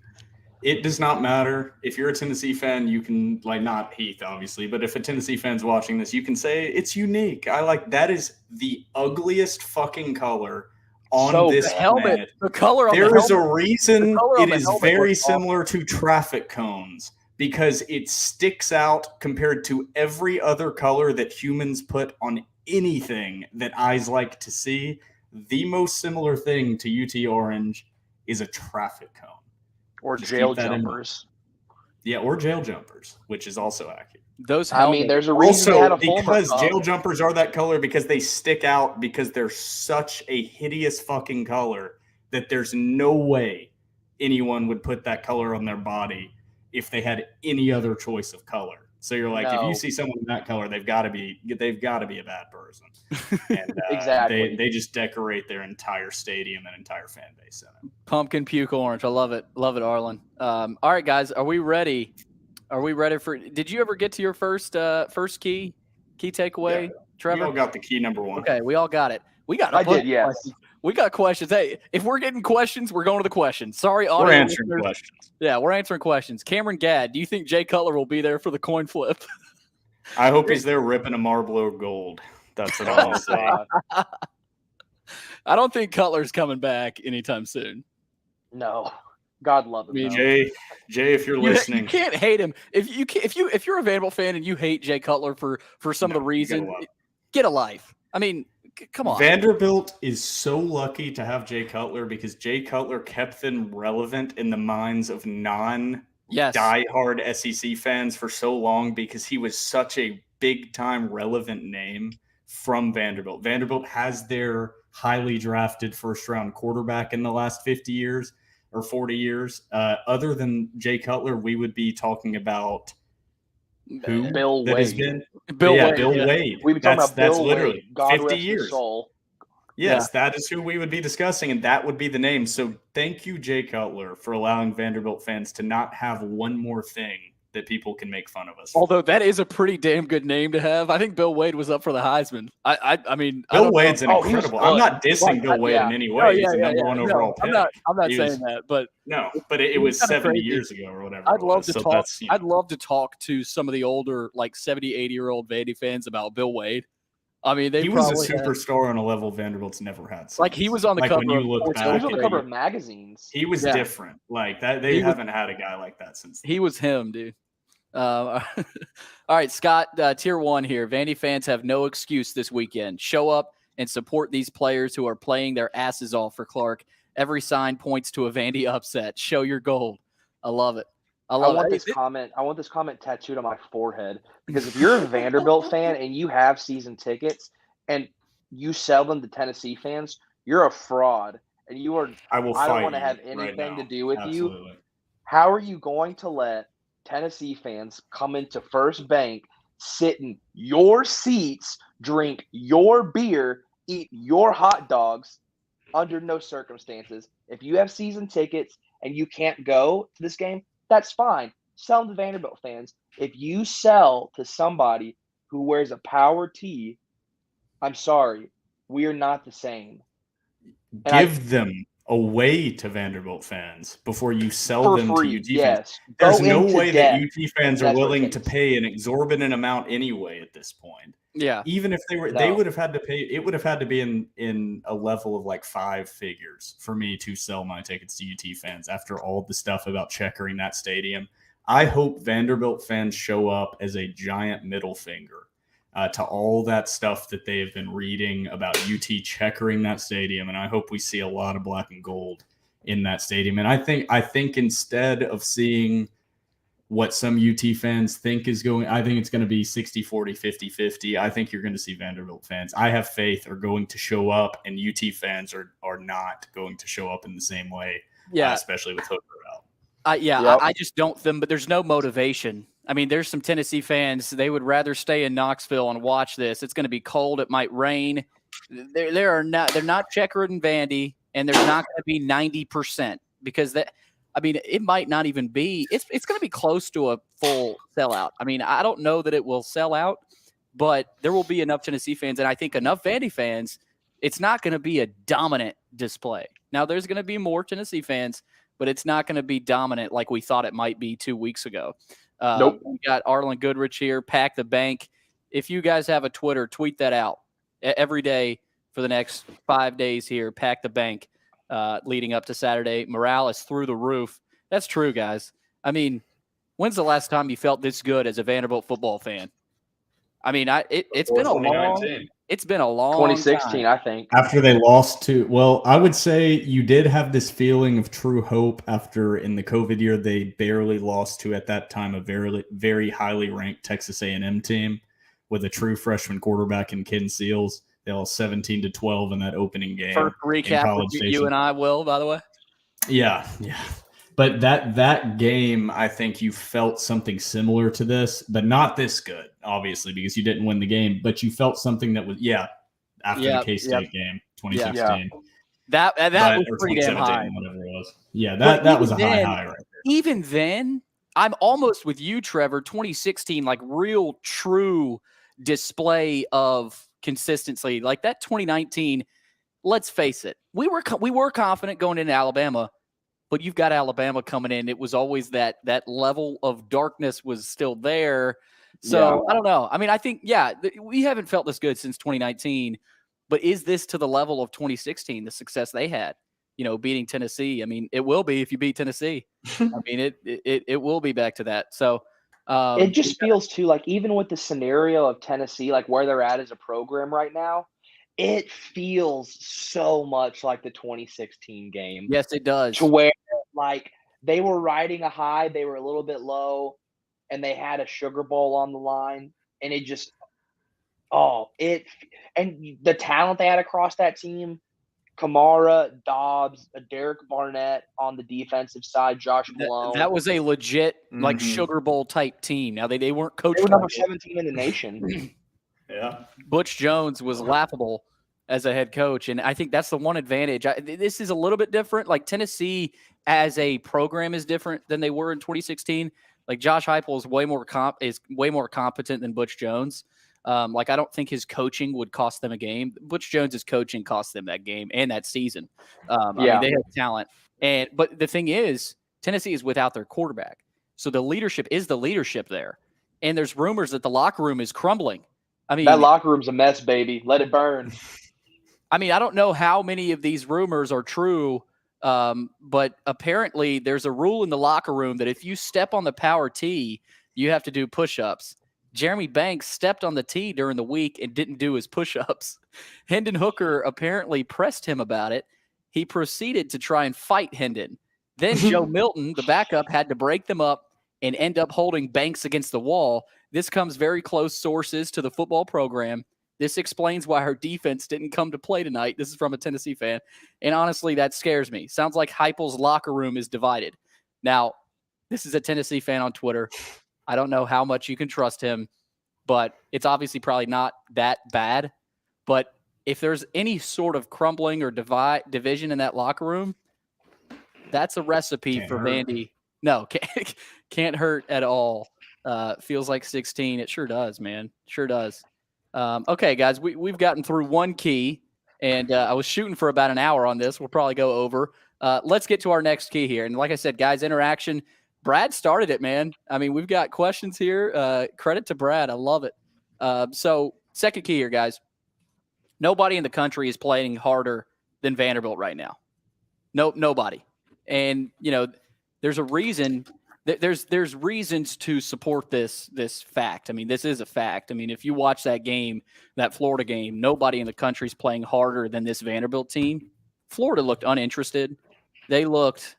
It does not matter. If you're a Tennessee fan, you can, like, not Heath, obviously, but if a Tennessee fan's watching this, you can say it's unique. That is the ugliest fucking color on this helmet. The color on there is a reason it is very similar to traffic cones because it sticks out compared to every other color that humans put on anything that eyes like to see. The most similar thing to UT orange is a traffic cone. Or jail jumpers. Yeah, or jail jumpers, which is also accurate. Those helmets. There's a reason also because jail jumpers are that color because they stick out because they're such a hideous fucking color that there's no way anyone would put that color on their body if they had any other choice of color. So you're like, if you see someone in that color, they've got to be a bad person. And exactly. They just decorate their entire stadium and entire fan base in it. Pumpkin puke orange. I love it. Love it, Arlen. All right, guys, are we ready? Are we ready for? Did you ever get to your first key takeaway? Trevor? We all got the key number 1. Okay, we all got it. We got. I did, yes. We got questions. Hey, if we're getting questions, we're going to the questions. Sorry, We're audio answering listeners. questions. Yeah, we're answering questions. Cameron Gadd, do you think Jay Cutler will be there for the coin flip? I hope he's there ripping a marble of gold. That's what I'll say. I don't think Cutler's coming back anytime soon. No, God love him. Jay, if you're listening, you can't hate him. If you're a Vanderbilt fan and you hate Jay Cutler for some of the reason, get a life. I mean, come on. Vanderbilt is so lucky to have Jay Cutler because Jay Cutler kept them relevant in the minds of diehard SEC fans for so long because he was such a big-time relevant name from Vanderbilt. Vanderbilt has their highly drafted first-round quarterback in the last 50 years or 40 years. Other than Jay Cutler, we would be talking about who? Bill Wade. Bill Wade. We'd be talking about that's Bill literally Wade. God 50 rest his years. soul. Yes, that is who we would be discussing, and that would be the name. So thank you, Jay Cutler, for allowing Vanderbilt fans to not have one more thing that people can make fun of us. Although that is a pretty damn good name to have. I think Bill Wade was up for the Heisman. I mean, Bill Wade's an incredible. I'm not dissing Bill Wade in any way. He's the number one overall pick. I'm not saying that, but but it was 70 years ago or whatever. I'd love to talk. I'd love to talk to some of the older, like 70, 80-year-old Vandy fans about Bill Wade. I mean, he was a superstar on a level Vanderbilt's never had. Like he was on the cover. He was on the cover of magazines. He was different. Like that, they haven't had a guy like that since. He was him, dude. All right, Scott, tier 1 here. Vandy fans have no excuse this weekend. Show up and support these players who are playing their asses off for Clark. Every sign points to a Vandy upset. Show your gold. I love it. I want this comment tattooed on my forehead because if you're a Vanderbilt fan and you have season tickets and you sell them to Tennessee fans, you're a fraud. And you are. I don't want to have anything to do with you. How are you going to let Tennessee fans come into First Bank, sit in your seats, drink your beer, eat your hot dogs under no circumstances? If you have season tickets and you can't go to this game, that's fine. Sell them to Vanderbilt fans. If you sell to somebody who wears a power tee, I'm sorry, we are not the same. Give them away to Vanderbilt fans before you sell them to UT fans. There's no way that UT fans are willing to pay an exorbitant amount anyway at this point. Yeah. Even if they were, they would have had to pay. It would have had to be in a level of like 5 figures for me to sell my tickets to UT fans after all the stuff about checkering that stadium. I hope Vanderbilt fans show up as a giant middle finger to all that stuff that they have been reading about UT checkering that stadium. And I hope we see a lot of black and gold in that stadium. And I think instead of seeing what some UT fans think is going, I think it's going to be 60-40, 50-50. I think you're going to see Vanderbilt fans, I have faith, are going to show up, and UT fans are not going to show up in the same way. Yeah. Especially with Hooker out. I just don't but there's no motivation. I mean, there's some Tennessee fans, they would rather stay in Knoxville and watch this. It's going to be cold. It might rain. They're not checkering Vandy, and there's not going to be 90% because it might not even be. It's going to be close to a full sellout. I mean, I don't know that it will sell out, but there will be enough Tennessee fans, and I think enough Vandy fans. It's not going to be a dominant display. Now, there's going to be more Tennessee fans, but it's not going to be dominant like we thought it might be 2 weeks ago. Nope. We got Arlen Goodrich here, Pack the Bank. If you guys have a Twitter, tweet that out every day for the next 5 days here. Pack the Bank leading up to Saturday. Morale is through the roof. That's true, guys. I mean, when's the last time you felt this good as a Vanderbilt football fan? I mean, it's been a long 2016, time. I think. After they lost I would say you did have this feeling of true hope after in the COVID year they barely lost to, at that time, a very, very highly ranked Texas A&M team with a true freshman quarterback in Ken Seals. They lost 17-12 in that opening game. First recap you and I will, by the way. Yeah. But that game, I think you felt something similar to this, but not this good, obviously, because you didn't win the game. But you felt something that was, after the K-State game, 2016. Yeah. That was pretty damn high. Whatever it was. Yeah, that was a high right there. Even then, I'm almost with you, Trevor. 2016, like real, true display of consistency. Like that 2019, let's face it, we were confident going into Alabama, but you've got Alabama coming in. It was always that level of darkness was still there. So I don't know. I mean, I think, we haven't felt this good since 2019, but is this to the level of 2016, the success they had, beating Tennessee? I mean, it will be if you beat Tennessee. I mean, it will be back to that. So it just feels too like, even with the scenario of Tennessee, like where they're at as a program right now, it feels so much like the 2016 game. Yes, it does. To where like they were riding a high, they were a little bit low, and they had a Sugar Bowl on the line, and it just and the talent they had across that team, Kamara, Dobbs, Derrick Barnett on the defensive side, Josh Malone. That was a legit like Sugar Bowl type team. Now they weren't coached. They were number 17 in the nation. Yeah. Butch Jones was laughable as a head coach, and I think that's the one advantage. This is a little bit different. Like Tennessee as a program is different than they were in 2016. Like Josh Heupel is way more competent than Butch Jones. Like I don't think his coaching would cost them a game. Butch Jones's coaching cost them that game and that season. I mean, they have talent, but the thing is, Tennessee is without their quarterback, so the leadership is the leadership there, and there's rumors that the locker room is crumbling. I mean, that locker room's a mess, baby. Let it burn. I mean, I don't know how many of these rumors are true, but apparently there's a rule in the locker room that if you step on the power tee, you have to do push-ups. Jeremy Banks stepped on the tee during the week and didn't do his push-ups. Hendon Hooker apparently pressed him about it. He proceeded to try and fight Hendon. Then Joe Milton, the backup, had to break them up and end up holding Banks against the wall. This comes very close sources to the football program. This explains why her defense didn't come to play tonight. This is from a Tennessee fan. And honestly, that scares me. Sounds like Heupel's locker room is divided. Now, this is a Tennessee fan on Twitter. I don't know how much you can trust him, but it's obviously probably not that bad. But if there's any sort of crumbling or division in that locker room, that's a recipe for Vandy. No, can't hurt at all. Feels like 16. It sure does, man. Sure does. Okay, guys, we've gotten through one key, and I was shooting for about an hour on this. We'll probably go over. Let's get to our next key here. And like I said, guys, interaction. Brad started it, man. I mean, we've got questions here. Credit to Brad. I love it. So second key here, guys. Nobody in the country is playing harder than Vanderbilt right now. Nobody. And, there's a reason. There's reasons to support this fact. I mean, this is a fact. I mean, if you watch that game, that Florida game, nobody in the country is playing harder than this Vanderbilt team. Florida looked uninterested. They looked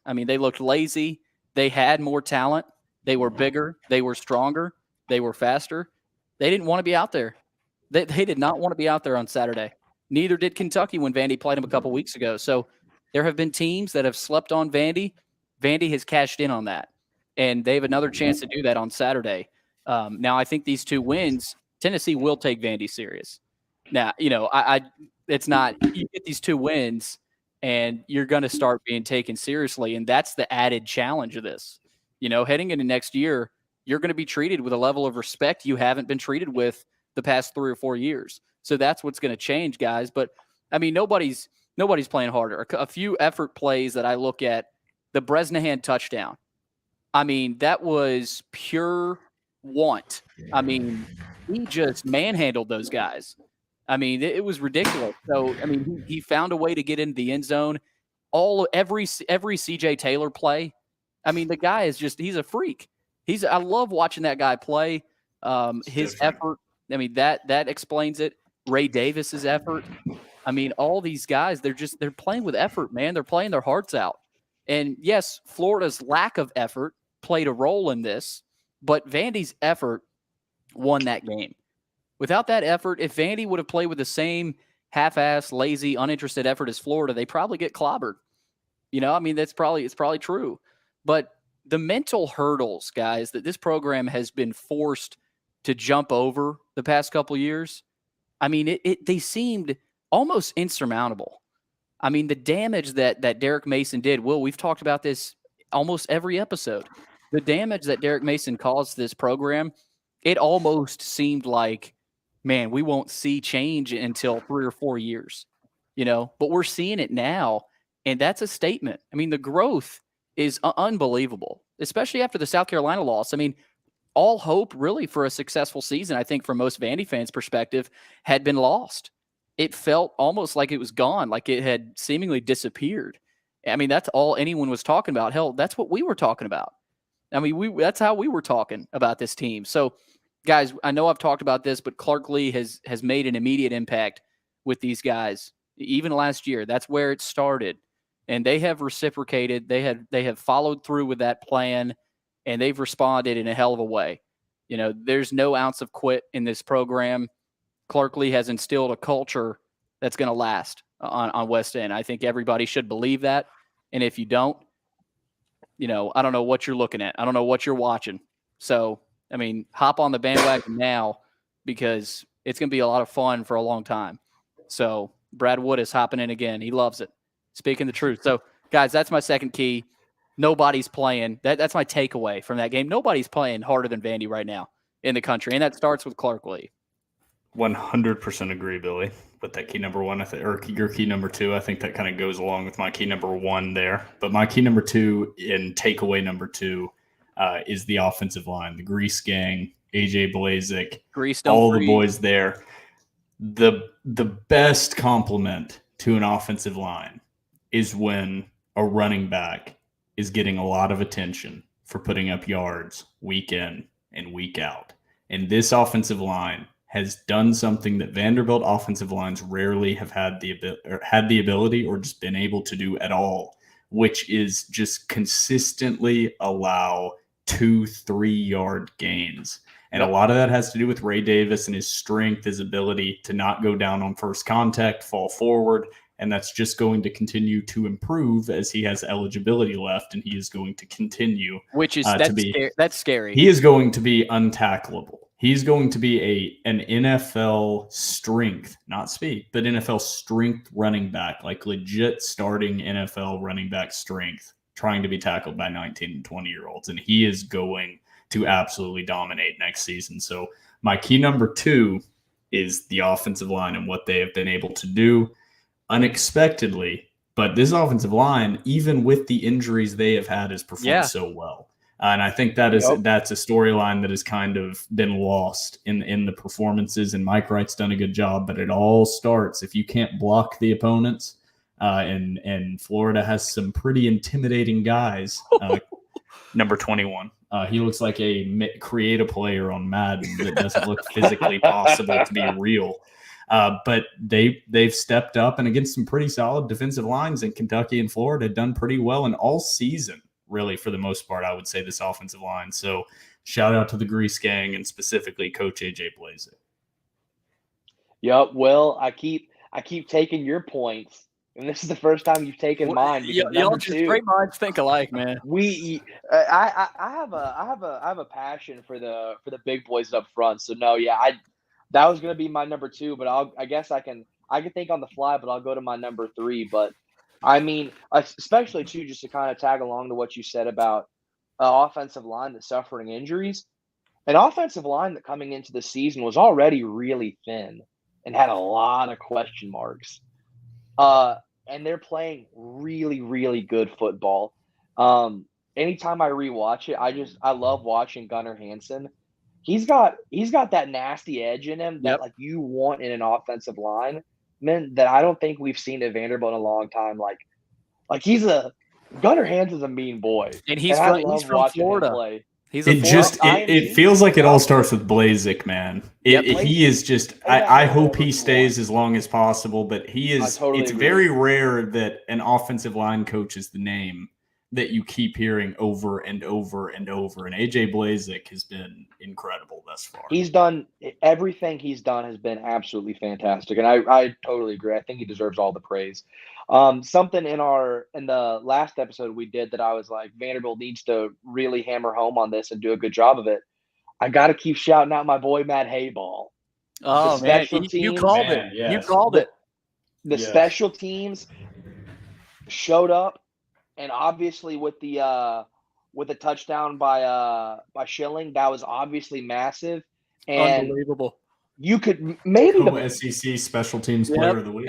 lazy. They had more talent. They were bigger. They were stronger. They were faster. They didn't want to be out there. They did not want to be out there on Saturday. Neither did Kentucky when Vandy played them a couple weeks ago. So there have been teams that have slept on Vandy. Vandy has cashed in on that. And they have another chance to do that on Saturday. Now, I think these two wins, Tennessee will take Vandy serious. Now, it's not – you get these two wins, and you're going to start being taken seriously, and that's the added challenge of this. Heading into next year, you're going to be treated with a level of respect you haven't been treated with the past 3 or 4 years. So that's what's going to change, guys. But, I mean, nobody's playing harder. A few effort plays that I look at, the Bresnahan touchdown. I mean, that was pure want. I mean, he just manhandled those guys. I mean, it was ridiculous. So, I mean, he found a way to get into the end zone. Every CJ Taylor play. I mean, the guy is he's a freak. I love watching that guy play. His effort. I mean, that explains it. Ray Davis's effort. I mean, all these guys, they're playing with effort, man. They're playing their hearts out. And yes, Florida's lack of effort played a role in this, but Vandy's effort won that game. Without that effort, if Vandy would have played with the same half-ass, lazy, uninterested effort as Florida, they probably get clobbered. I mean, it's probably true. But the mental hurdles, guys, that this program has been forced to jump over the past couple of years, I mean, they seemed almost insurmountable. I mean, the damage that Derrick Mason did, we've talked about this almost every episode. The damage that Derrick Mason caused this program, it almost seemed like man, we won't see change until 3 or 4 years, but we're seeing it now. And that's a statement. I mean, the growth is unbelievable, especially after the South Carolina loss. I mean, all hope really for a successful season, I think from most Vandy fans' perspective, had been lost. It felt almost like it was gone, like it had seemingly disappeared. I mean, that's all anyone was talking about. Hell, that's what we were talking about. I mean, that's how we were talking about this team. So, guys, I know I've talked about this, but Clark Lee has made an immediate impact with these guys. Even last year, that's where it started. And they have reciprocated. They have followed through with that plan, and they've responded in a hell of a way. There's no ounce of quit in this program. Clark Lee has instilled a culture that's going to last on West End. I think everybody should believe that. And if you don't, I don't know what you're looking at. I don't know what you're watching. So, I mean, hop on the bandwagon now because it's going to be a lot of fun for a long time. So, Brad Wood is hopping in again. He loves it. Speaking the truth. So, guys, that's my second key. Nobody's playing. That's my takeaway from that game. Nobody's playing harder than Vandy right now in the country, and that starts with Clark Lee. 100% agree, Billy, with that key number one, or your key number two. I think that kind of goes along with my key number one there. But my key number two and takeaway number two is the offensive line, the Grease gang, AJ Blazik, all the boys there. The best compliment to an offensive line is when a running back is getting a lot of attention for putting up yards week in and week out. And this offensive line has done something that Vanderbilt offensive lines rarely have had the ability or just been able to do at all, which is just consistently allow 2-3 yard gains. And a lot of that has to do with Ray Davis and his strength, his ability to not go down on first contact, fall forward. And that's just going to continue to improve as he has eligibility left, and he is going to continue. Which is that's scary. He is going to be untackleable. He's going to be an NFL strength, not speed, but NFL strength running back, like legit starting NFL running back strength, trying to be tackled by 19 and 20-year-olds. And he is going to absolutely dominate next season. So my key number two is the offensive line and what they have been able to do unexpectedly. But this offensive line, even with the injuries they have had, has performed so well. And I think that's a storyline that has kind of been lost in the performances. And Mike Wright's done a good job, but it all starts if you can't block the opponents. And Florida has some pretty intimidating guys. Number 21. He looks like a create a player on Madden that doesn't look physically possible to be real. But they've stepped up, and against some pretty solid defensive lines in Kentucky and Florida, done pretty well in all season. Really, for the most part, I would say this offensive line. So shout out to the Grease gang and specifically Coach AJ Blazik. Yep. Well, I keep taking your points, and this is the first time you've taken mine. Y'all just great minds think alike, man. I have a passion for the big boys up front. So no, that was gonna be my number two, but I guess I can think on the fly, but I'll go to my number three. But I mean, especially too, just to kind of tag along to what you said about offensive line that's suffering injuries. An offensive line that coming into the season was already really thin and had a lot of question marks. And they're playing really, really good football. Anytime I rewatch it, I love watching Gunnar Hansen. He's got that nasty edge in him that like you want in an offensive line. Man, that I don't think we've seen at Vanderbilt in a long time. Like Gunnar Hansen's a mean boy, and he's from Florida. It feels like it all starts with Blazik, man. He is just. I hope he stays as long as possible, but he is. It's very rare that an offensive line coach is the name that you keep hearing over and over and over. And AJ Blazik has been incredible thus far. He's done everything he's done has been absolutely fantastic, and I totally agree. I think he deserves all the praise. Something in the last episode we did that I was like, Vanderbilt needs to really hammer home on this and do a good job of it. I got to keep shouting out my boy Matt Hayball. Oh man, you called it. Yes. You called it. The special teams showed up. And obviously with the touchdown by Schilling, that was obviously massive. And unbelievable. you could maybe the SEC Special Teams Player of the Week.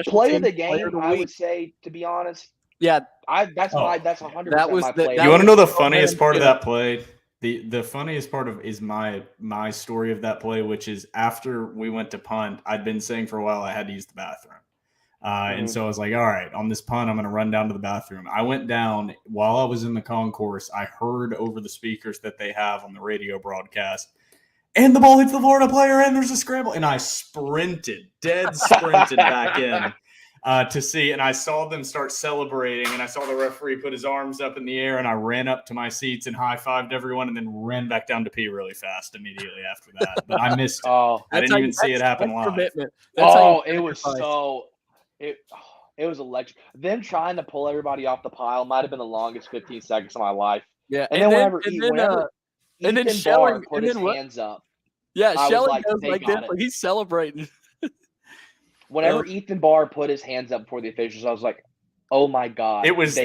play of the game. I would say, to be honest. Yeah, that's 100% my play. You want to know the funniest part of that play? The funniest part is my story of that play, which is after we went to punt, I'd been saying for a while I had to use the bathroom. And so I was like, all right, on this punt, I'm going to run down to the bathroom. I went down while I was in the concourse. I heard over the speakers that they have on the radio broadcast, and the ball hits the Florida player, and there's a scramble. And I sprinted back in to see. And I saw them start celebrating, and I saw the referee put his arms up in the air, and I ran up to my seats and high-fived everyone and then ran back down to pee really fast immediately after that. But I missed it. I didn't even see it happen live. It was electric. Them trying to pull everybody off the pile might have been the longest 15 seconds of my life. Yeah, and then Shelling put his hands up. Yeah, Shelling goes like this, like he's celebrating. Whenever Ethan Barr put his hands up before the officials, I was like, "Oh my god!" It was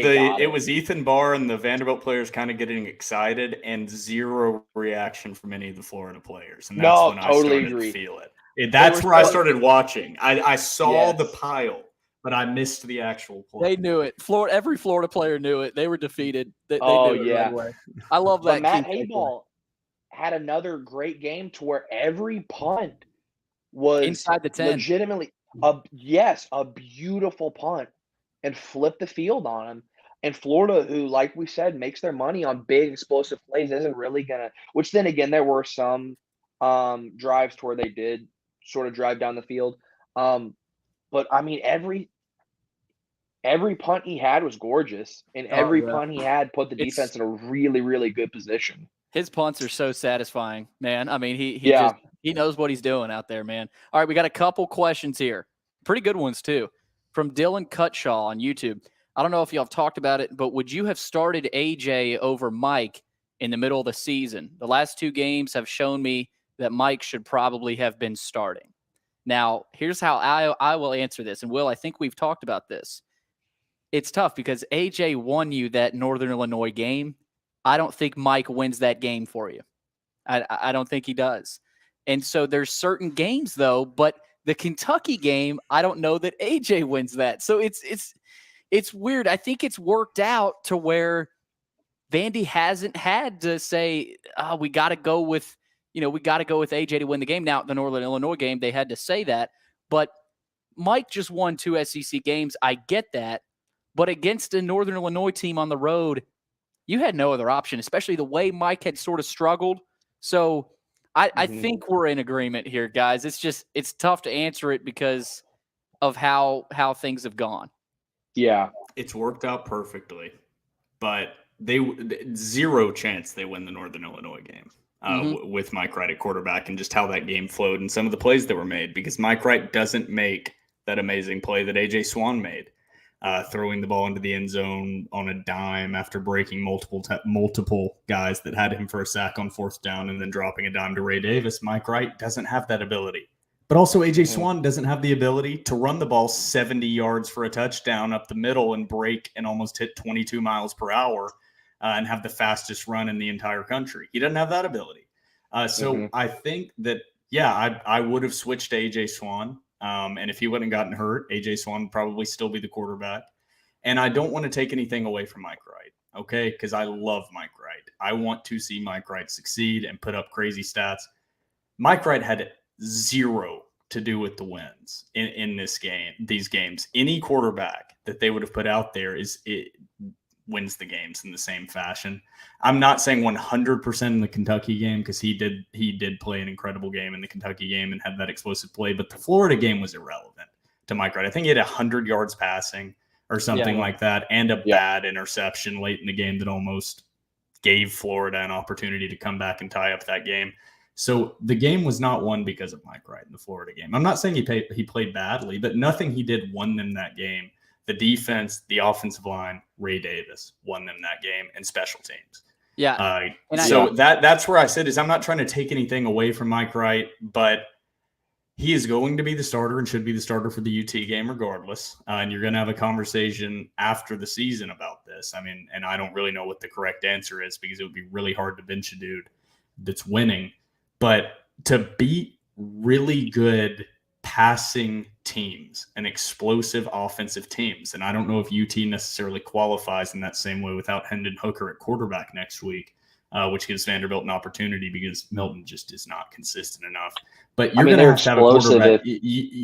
Ethan Barr and the Vanderbilt players kind of getting excited, and zero reaction from any of the Florida players, and that's when I started to feel it. That's where I started watching. I saw the pile. But I missed the actual play. They knew it. Every Florida player knew it. They were defeated. They knew it right away. I love that. But Matt Hayball had another great game to where every punt was inside the 10. Legitimately, a beautiful punt, and flipped the field on him. And Florida, who, like we said, makes their money on big explosive plays, isn't really gonna. Which then again, there were some drives to where they did sort of drive down the field. But I mean, every punt he had was gorgeous, and every punt he had put the defense in a really, really good position. His punts are so satisfying, man. I mean, he knows what he's doing out there, man. All right, we got a couple questions here. Pretty good ones, too. From Dylan Cutshaw on YouTube. I don't know if y'all have talked about it, but would you have started AJ over Mike in the middle of the season? The last 2 games have shown me that Mike should probably have been starting. Now, here's how I will answer this. And, Will, I think we've talked about this. It's tough because AJ won you that Northern Illinois game. I don't think Mike wins that game for you. I don't think he does. And so there's certain games, though, but the Kentucky game, I don't know that AJ wins that. So it's weird. I think it's worked out to where Vandy hasn't had to say, we got to go with – we got to go with AJ to win the game. Now, the Northern Illinois game, they had to say that. But Mike just won 2 SEC games. I get that. But against a Northern Illinois team on the road, you had no other option, especially the way Mike had sort of struggled. So I think we're in agreement here, guys. It's tough to answer it because of how things have gone. Yeah. It's worked out perfectly. But zero chance they win the Northern Illinois game. With Mike Wright at quarterback, and just how that game flowed and some of the plays that were made, because Mike Wright doesn't make that amazing play that A.J. Swan made, throwing the ball into the end zone on a dime after breaking multiple guys that had him for a sack on 4th down and then dropping a dime to Ray Davis. Mike Wright doesn't have that ability. But also A.J. Swan doesn't have the ability to run the ball 70 yards for a touchdown up the middle and break and almost hit 22 miles per hour. And have the fastest run in the entire country. He doesn't have that ability. So I think that, I would have switched to A.J. Swan. And if he wouldn't gotten hurt, A.J. Swan would probably still be the quarterback. And I don't want to take anything away from Mike Wright, okay? Because I love Mike Wright. I want to see Mike Wright succeed and put up crazy stats. Mike Wright had zero to do with the wins in these games. Any quarterback that they would have put out there wins the games in the same fashion. I'm not saying 100% in the Kentucky game, because he did play an incredible game in the Kentucky game and had that explosive play, but the Florida game was irrelevant to Mike Wright. I think he had 100 yards passing or something like that, and a bad interception late in the game that almost gave Florida an opportunity to come back and tie up that game. So the game was not won because of Mike Wright in the Florida game. I'm not saying he played badly, but nothing he did won them that game. The defense, the offensive line, Ray Davis won them that game, and special teams. Yeah. That's where I said is I'm not trying to take anything away from Mike Wright, but he is going to be the starter and should be the starter for the UT game regardless. And you're going to have a conversation after the season about this. I mean, and I don't really know what the correct answer is, because it would be really hard to bench a dude that's winning. But to beat really good passing teams and explosive offensive teams. And I don't know if UT necessarily qualifies in that same way without Hendon Hooker at quarterback next week, which gives Vanderbilt an opportunity because Milton just is not consistent enough. But you're going to have a quarterback.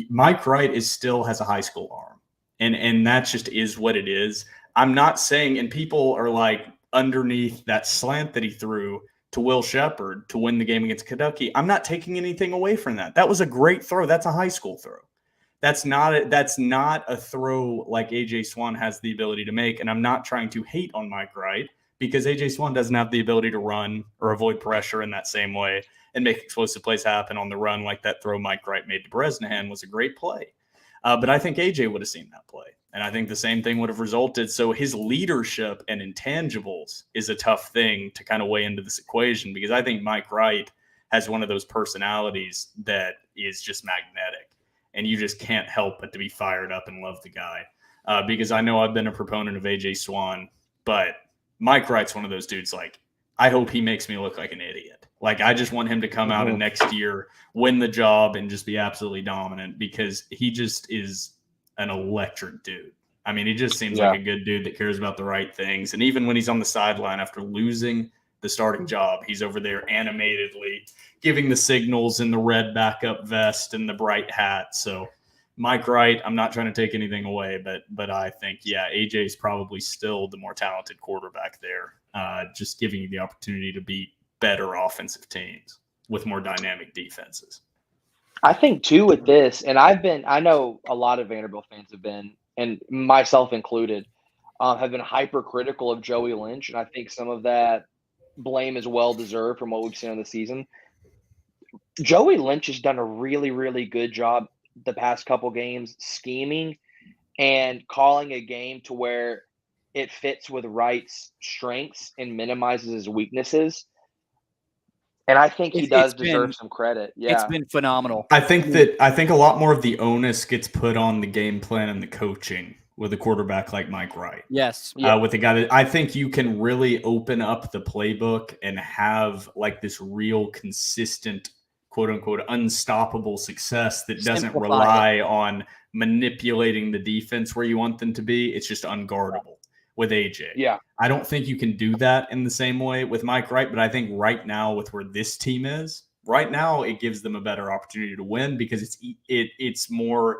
Mike Wright still has a high school arm, and that just is what it is. I'm not saying, and people are like underneath that slant that he threw to Will Shepherd to win the game against Kentucky. I'm not taking anything away from that. That was a great throw. That's a high school throw. That's not a throw like A.J. Swan has the ability to make. And I'm not trying to hate on Mike Wright because A.J. Swan doesn't have the ability to run or avoid pressure in that same way and make explosive plays happen on the run like that throw Mike Wright made to Bresnahan was a great play. But I think A.J. would have seen that play. And I think the same thing would have resulted. So his leadership and intangibles is a tough thing to kind of weigh into this equation because I think Mike Wright has one of those personalities that is just magnetic. And you just can't help but to be fired up and love the guy. Because I know I've been a proponent of A.J. Swan, but Mike Wright's one of those dudes like, I hope he makes me look like an idiot. Like, I just want him to come out and next year win the job and just be absolutely dominant because he just is an electric dude. I mean, he just seems like a good dude that cares about the right things. And even when he's on the sideline after losing the starting job, he's over there animatedly giving the signals in the red backup vest and the bright hat. So Mike Wright, I'm not trying to take anything away, but I think, AJ is probably still the more talented quarterback there, just giving you the opportunity to beat better offensive teams with more dynamic defenses. I think too with this, and I know a lot of Vanderbilt fans have been, and myself included, have been hypercritical of Joey Lynch, and I think some of that blame is well deserved from what we've seen in the season. Joey Lynch has done a really, really good job the past couple games scheming and calling a game to where it fits with Wright's strengths and minimizes his weaknesses. And I think he does deserve some credit. Yeah. It's been phenomenal. I think a lot more of the onus gets put on the game plan and the coaching with a quarterback like Mike Wright. Yes. With a guy that I think you can really open up the playbook and have like this real consistent, quote unquote, unstoppable success that doesn't rely on manipulating the defense where you want them to be. It's just unguardable with AJ. Yeah. I don't think you can do that in the same way with Mike Wright, but I think right now with where this team is, right now it gives them a better opportunity to win because it's more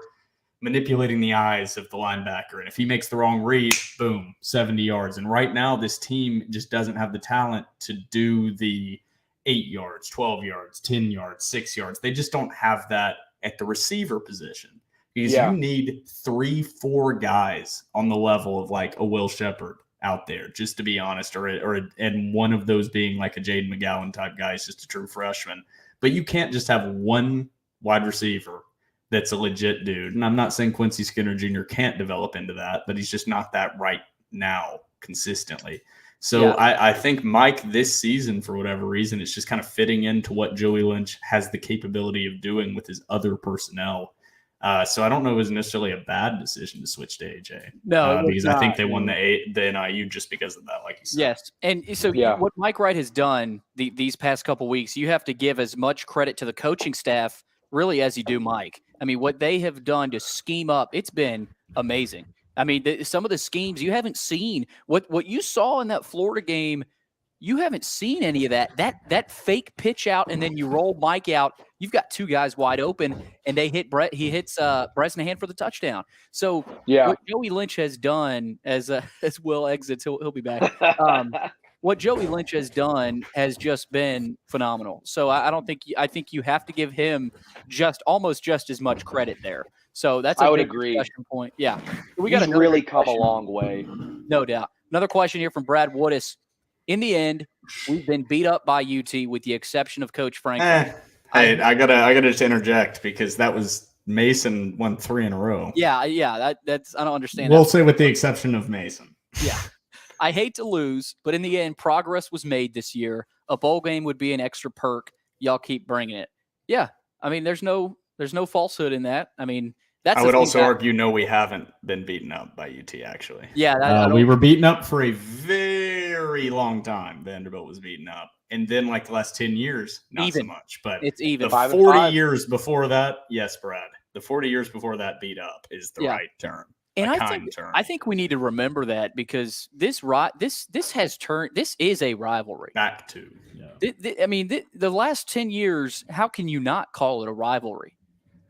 manipulating the eyes of the linebacker. And if he makes the wrong read, boom, 70 yards. And right now this team just doesn't have the talent to do the 8 yards, 12 yards, 10 yards, 6 yards. They just don't have that at the receiver position. Because you need 3-4 guys on the level of like a Will Shepherd out there, just to be honest, and one of those being like a Jaden McGowan type guy is just a true freshman. But you can't just have one wide receiver that's a legit dude. And I'm not saying Quincy Skinner Jr. can't develop into that, but he's just not that right now consistently. So I think Mike this season, for whatever reason, it's just kind of fitting into what Joey Lynch has the capability of doing with his other personnel. So I don't know if it was necessarily a bad decision to switch to AJ. No, because I think they won the NIU just because of that, like you said. Yes, and so what Mike Wright has done these past couple weeks, you have to give as much credit to the coaching staff really as you do Mike. I mean, what they have done to scheme up, it's been amazing. I mean, some of the schemes you haven't seen. What you saw in that Florida game, you haven't seen any of that. That fake pitch out, and then you roll Mike out. You've got two guys wide open, and they hit Brett. He hits Bresnahan for the touchdown. So what Joey Lynch has done, as Will exits, he'll be back. What Joey Lynch has done has just been phenomenal. So I think you have to give him almost just as much credit there. So that's a big discussion point. Yeah, He's really come a long way. No doubt. Another question here from Brad Woodis. In the end, we've been beat up by UT with the exception of Coach Franklin. Hey, I gotta just interject because that was Mason won 3 in a row. Yeah. That's I don't understand. We'll say with the exception of Mason. Yeah. I hate to lose, but in the end, progress was made this year. A bowl game would be an extra perk. Y'all keep bringing it. Yeah. I mean, there's no falsehood in that. I mean, I would also argue, no, we haven't been beaten up by UT, actually. Yeah. We were beaten up for a very very long time, Vanderbilt was beaten up. And then, like, the last 10 years, not Even. so much. But It's even. the 40 years before that, yes, Brad. The 40 years before that beat up is the right term. And term. I think we need to remember that because this has turned. This is a rivalry. Back to. Yeah. The last 10 years, how can you not call it a rivalry?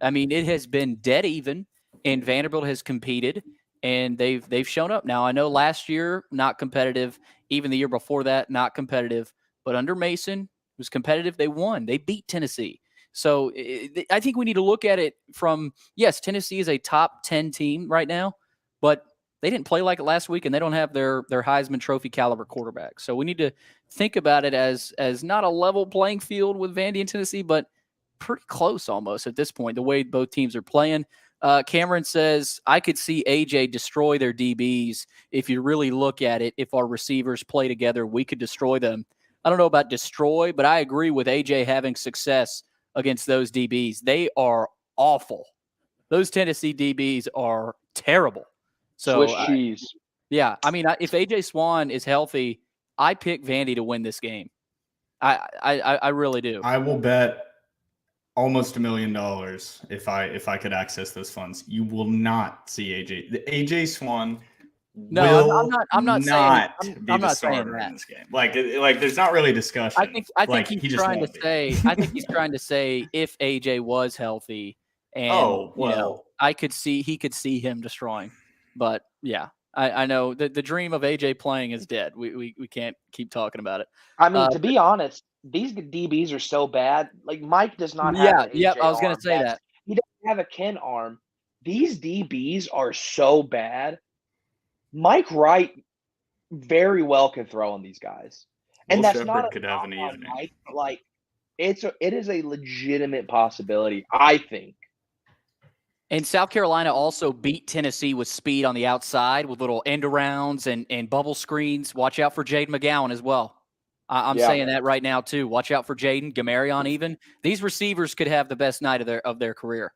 I mean, it has been dead even, and Vanderbilt has competed, and they've shown up. Now, I know last year not competitive, even the year before that not competitive, but under Mason it was competitive. They won. They beat Tennessee. So I think we need to look at it from, yes, Tennessee is a top 10 team right now, but they didn't play like it last week, and they don't have their Heisman Trophy caliber quarterback. So we need to think about it as not a level playing field with Vandy and Tennessee, but pretty close almost at this point, the way both teams are playing. Cameron says, I could see AJ destroy their DBs. If you really look at it, if our receivers play together, we could destroy them. I don't know about destroy, but I agree with AJ having success against those DBs. They are awful. Those Tennessee DBs are terrible. So, Swiss cheese. Yeah. I mean, if AJ Swan is healthy, I pick Vandy to win this game. I really do. I will bet almost $1 million if I could access those funds. You will not see AJ. The AJ Swan No, I'm not saying I'm not saying that in this game. Like there's not really discussion. I think he's trying to say. I think he's trying to say if AJ was healthy, and he could see him destroying. But yeah, I know the dream of AJ playing is dead. We can't keep talking about it. I mean, to be honest, these DBs are so bad. Like Mike does not have. I was going to say that he doesn't have a Ken arm. These DBs are so bad. Mike Wright very well could throw on these guys, and that's not could have an evening. Mike, like it is a legitimate possibility, I think. And South Carolina also beat Tennessee with speed on the outside with little end arounds and bubble screens. Watch out for Jaden McGowan as well. I'm saying that right now too. Watch out for Jaden, Gamarion even. These receivers could have the best night of their career.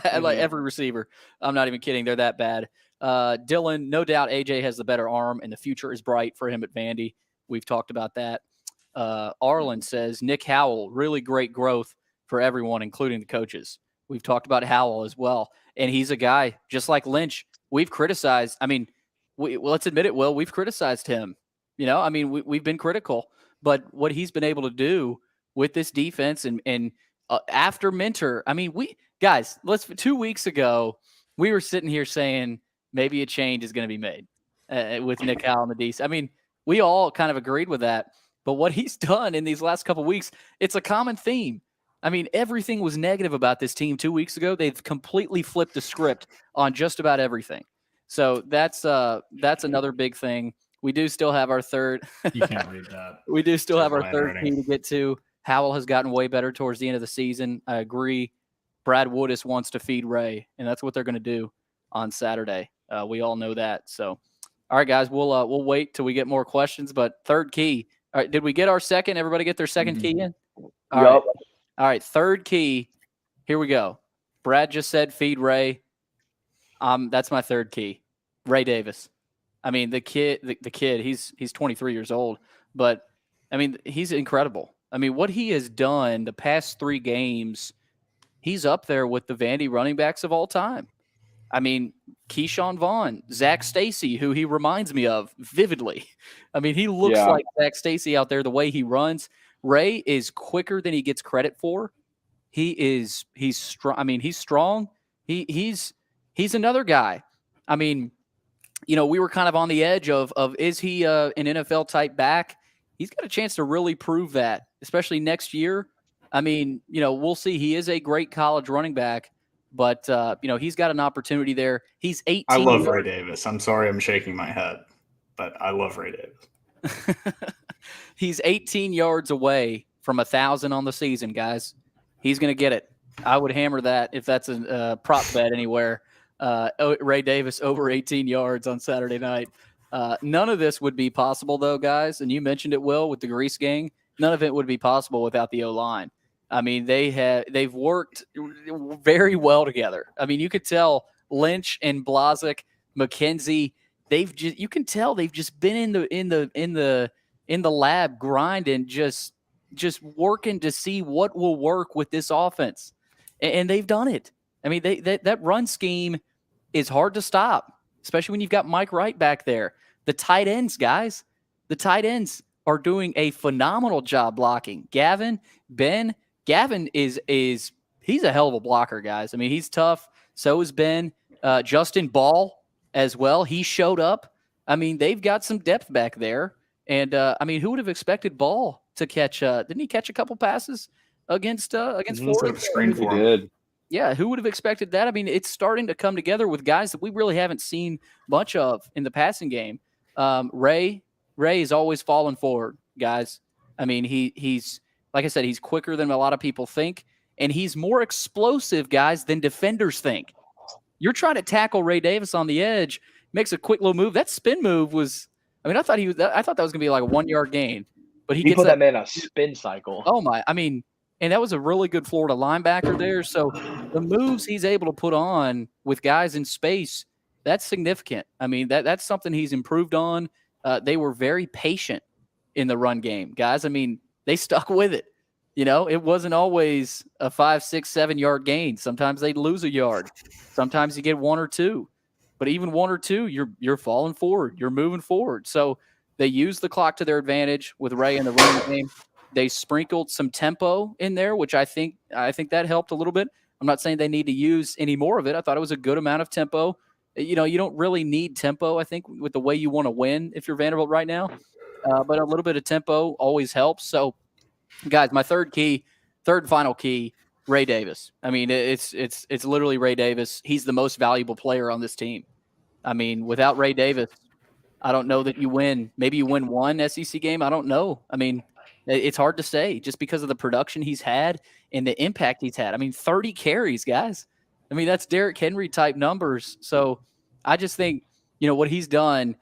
Like every receiver. I'm not even kidding. They're that bad. Dylan, no doubt AJ has the better arm, and the future is bright for him at Vandy. We've talked about that. Arlen says, Nick Howell, really great growth for everyone, including the coaches. We've talked about Howell as well. And he's a guy, just like Lynch, we've criticized. I mean, let's admit it, Will, we've criticized him. You know, I mean, we've been critical. But what he's been able to do with this defense and after Mentor, I mean, 2 weeks ago, we were sitting here saying maybe a change is going to be made with Nick Howell and the DC. I mean, we all kind of agreed with that. But what he's done in these last couple of weeks, it's a common theme. I mean, everything was negative about this team 2 weeks ago. They've completely flipped the script on just about everything. So that's another big thing. We do still have our third. You can't read that. We do still have our third key to get to. Howell has gotten way better towards the end of the season. I agree. Brad Woodis wants to feed Ray, and that's what they're going to do on Saturday. We all know that. So, all right, guys, we'll wait till we get more questions. But third key. All right, did we get our second? Everybody get their second key in? All right, third key. Here we go. Brad just said feed Ray. That's my third key. Ray Davis. I mean, the kid, he's 23 years old, but I mean, he's incredible. I mean, what he has done the past 3 games, he's up there with the Vandy running backs of all time. I mean, Keyshawn Vaughn, Zach Stacy, who he reminds me of vividly. I mean, he looks like Zach Stacy out there, the way he runs. Ray is quicker than he gets credit for. He's strong. I mean, he's strong. He's another guy. I mean, you know, we were kind of on the edge of is he an NFL type back? He's got a chance to really prove that, especially next year. I mean, you know, we'll see. He is a great college running back, but you know, he's got an opportunity there. He's 18. I love Ray Davis. I'm sorry I'm shaking my head, but I love Ray Davis. He's 18 yards away from 1,000 on the season, guys. He's going to get it. I would hammer that if that's a prop bet anywhere. Ray Davis over 18 yards on Saturday night. None of this would be possible, though, guys. And you mentioned it, Will, with the Grease Gang. None of it would be possible without the O-line. I mean, they've worked very well together. I mean, you could tell Lynch and Blazek, McKenzie. You can tell they've just been in the in the lab grinding, just working to see what will work with this offense. And they've done it. I mean, that run scheme is hard to stop, especially when you've got Mike Wright back there. The tight ends, guys, the tight ends are doing a phenomenal job blocking. Gavin is he's a hell of a blocker, guys. I mean, he's tough. So is Ben. Justin Ball as well. He showed up. I mean, they've got some depth back there. And I mean, who would have expected Ball to catch? Didn't he catch a couple passes against Florida? Screen for him. Good. Yeah, who would have expected that? I mean, it's starting to come together with guys that we really haven't seen much of in the passing game. Ray is always falling forward, guys. I mean, he's like I said, he's quicker than a lot of people think, and he's more explosive, guys, than defenders think. You're trying to tackle Ray Davis on the edge, makes a quick little move. That spin move was, I mean, I thought that was going to be like a 1 yard gain, but he gets put that man a spin cycle. Oh my! I mean, and that was a really good Florida linebacker there. So the moves he's able to put on with guys in space, that's significant. I mean, that's something he's improved on. They were very patient in the run game, guys. I mean, they stuck with it. You know, it wasn't always a 5, 6, 7 yard gain. Sometimes they'd lose a yard. Sometimes you get 1 or 2. But even 1 or 2, you're falling forward. You're moving forward. So they used the clock to their advantage with Ray in the running game. They sprinkled some tempo in there, which I think that helped a little bit. I'm not saying they need to use any more of it. I thought it was a good amount of tempo. You know, you don't really need tempo, I think, with the way you want to win if you're Vanderbilt right now. But a little bit of tempo always helps. So, guys, my third and final key, Ray Davis. I mean, it's literally Ray Davis. He's the most valuable player on this team. I mean, without Ray Davis, I don't know that you win. Maybe you win one SEC game. I don't know. I mean, it's hard to say just because of the production he's had and the impact he's had. I mean, 30 carries, guys. I mean, that's Derrick Henry type numbers. So I just think, you know, what he's done,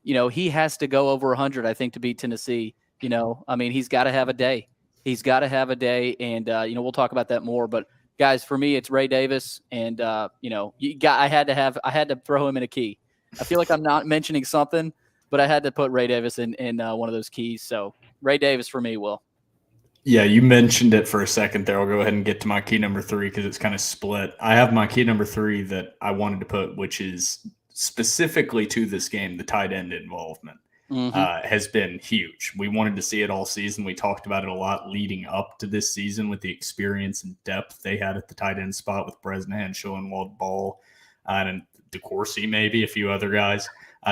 you know, he has to go over 100, I think, to beat Tennessee. You know, I mean, he's got to have a day. He's got to have a day. And, you know, we'll talk about that more. But, guys, for me, it's Ray Davis. And, you know, I had to throw him in a key. I feel like I'm not mentioning something, but I had to put Ray Davis in one of those keys. So Ray Davis for me, Will. Yeah, you mentioned it for a second there. I'll go ahead and get to my key number 3 because it's kind of split. I have my key number 3 that I wanted to put, which is specifically to this game, the tight end involvement has been huge. We wanted to see it all season. We talked about it a lot leading up to this season with the experience and depth they had at the tight end spot with Bresnahan, Hulan, Ball, and DeCourcy, maybe a few other guys.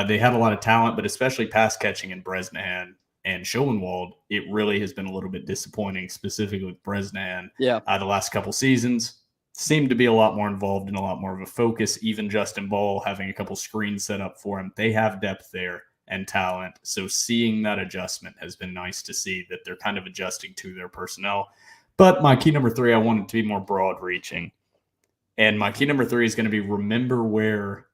They had a lot of talent, but especially pass catching in Bresnahan and Schoenwald, it really has been a little bit disappointing, specifically with Bresnahan. Yeah. The last couple seasons seemed to be a lot more involved and a lot more of a focus. Even Justin Ball having a couple screens set up for him. They have depth there and talent. So seeing that adjustment has been nice to see that they're kind of adjusting to their personnel. But my key number 3, I wanted to be more broad reaching. And my key number 3 is going to be remember where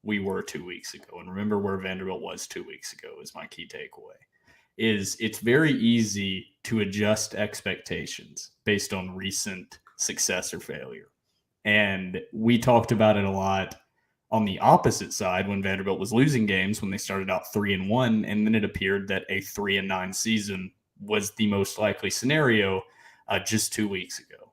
we were 2 weeks ago and remember where Vanderbilt was 2 weeks ago is my key takeaway. It's very easy to adjust expectations based on recent success or failure. And we talked about it a lot on the opposite side when Vanderbilt was losing games when they started out 3-1, and then it appeared that a 3-9 season was the most likely scenario just 2 weeks ago.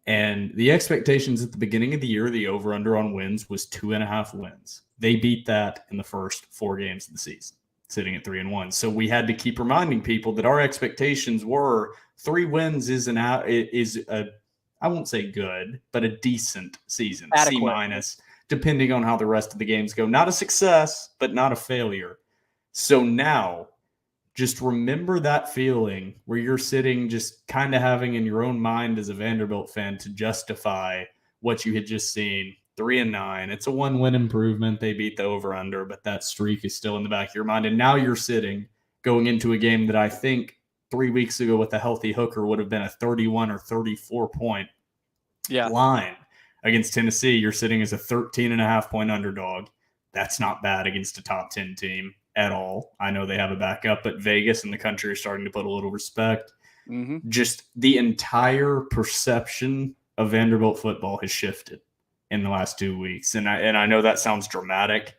And the expectations at the beginning of the year, the over-under on wins was 2.5 wins. They beat that in the first 4 games of the season, sitting at 3-1. So we had to keep reminding people that our expectations were 3 wins is I won't say good, but a decent season, Adequate. C-, depending on how the rest of the games go. Not a success, but not a failure. So now, just remember that feeling where you're sitting just kind of having in your own mind as a Vanderbilt fan to justify what you had just seen. 3-9. It's a 1-win improvement. They beat the over-under, but that streak is still in the back of your mind. And now you're sitting going into a game that I think 3 weeks ago with a healthy Hooker would have been a 31 or 34 point line against Tennessee. You're sitting as a 13.5 point underdog. That's not bad against a top 10 team at all. I know they have a backup, but Vegas and the country are starting to put a little respect. Just the entire perception of Vanderbilt football has shifted in the last 2 weeks. And I know that sounds dramatic,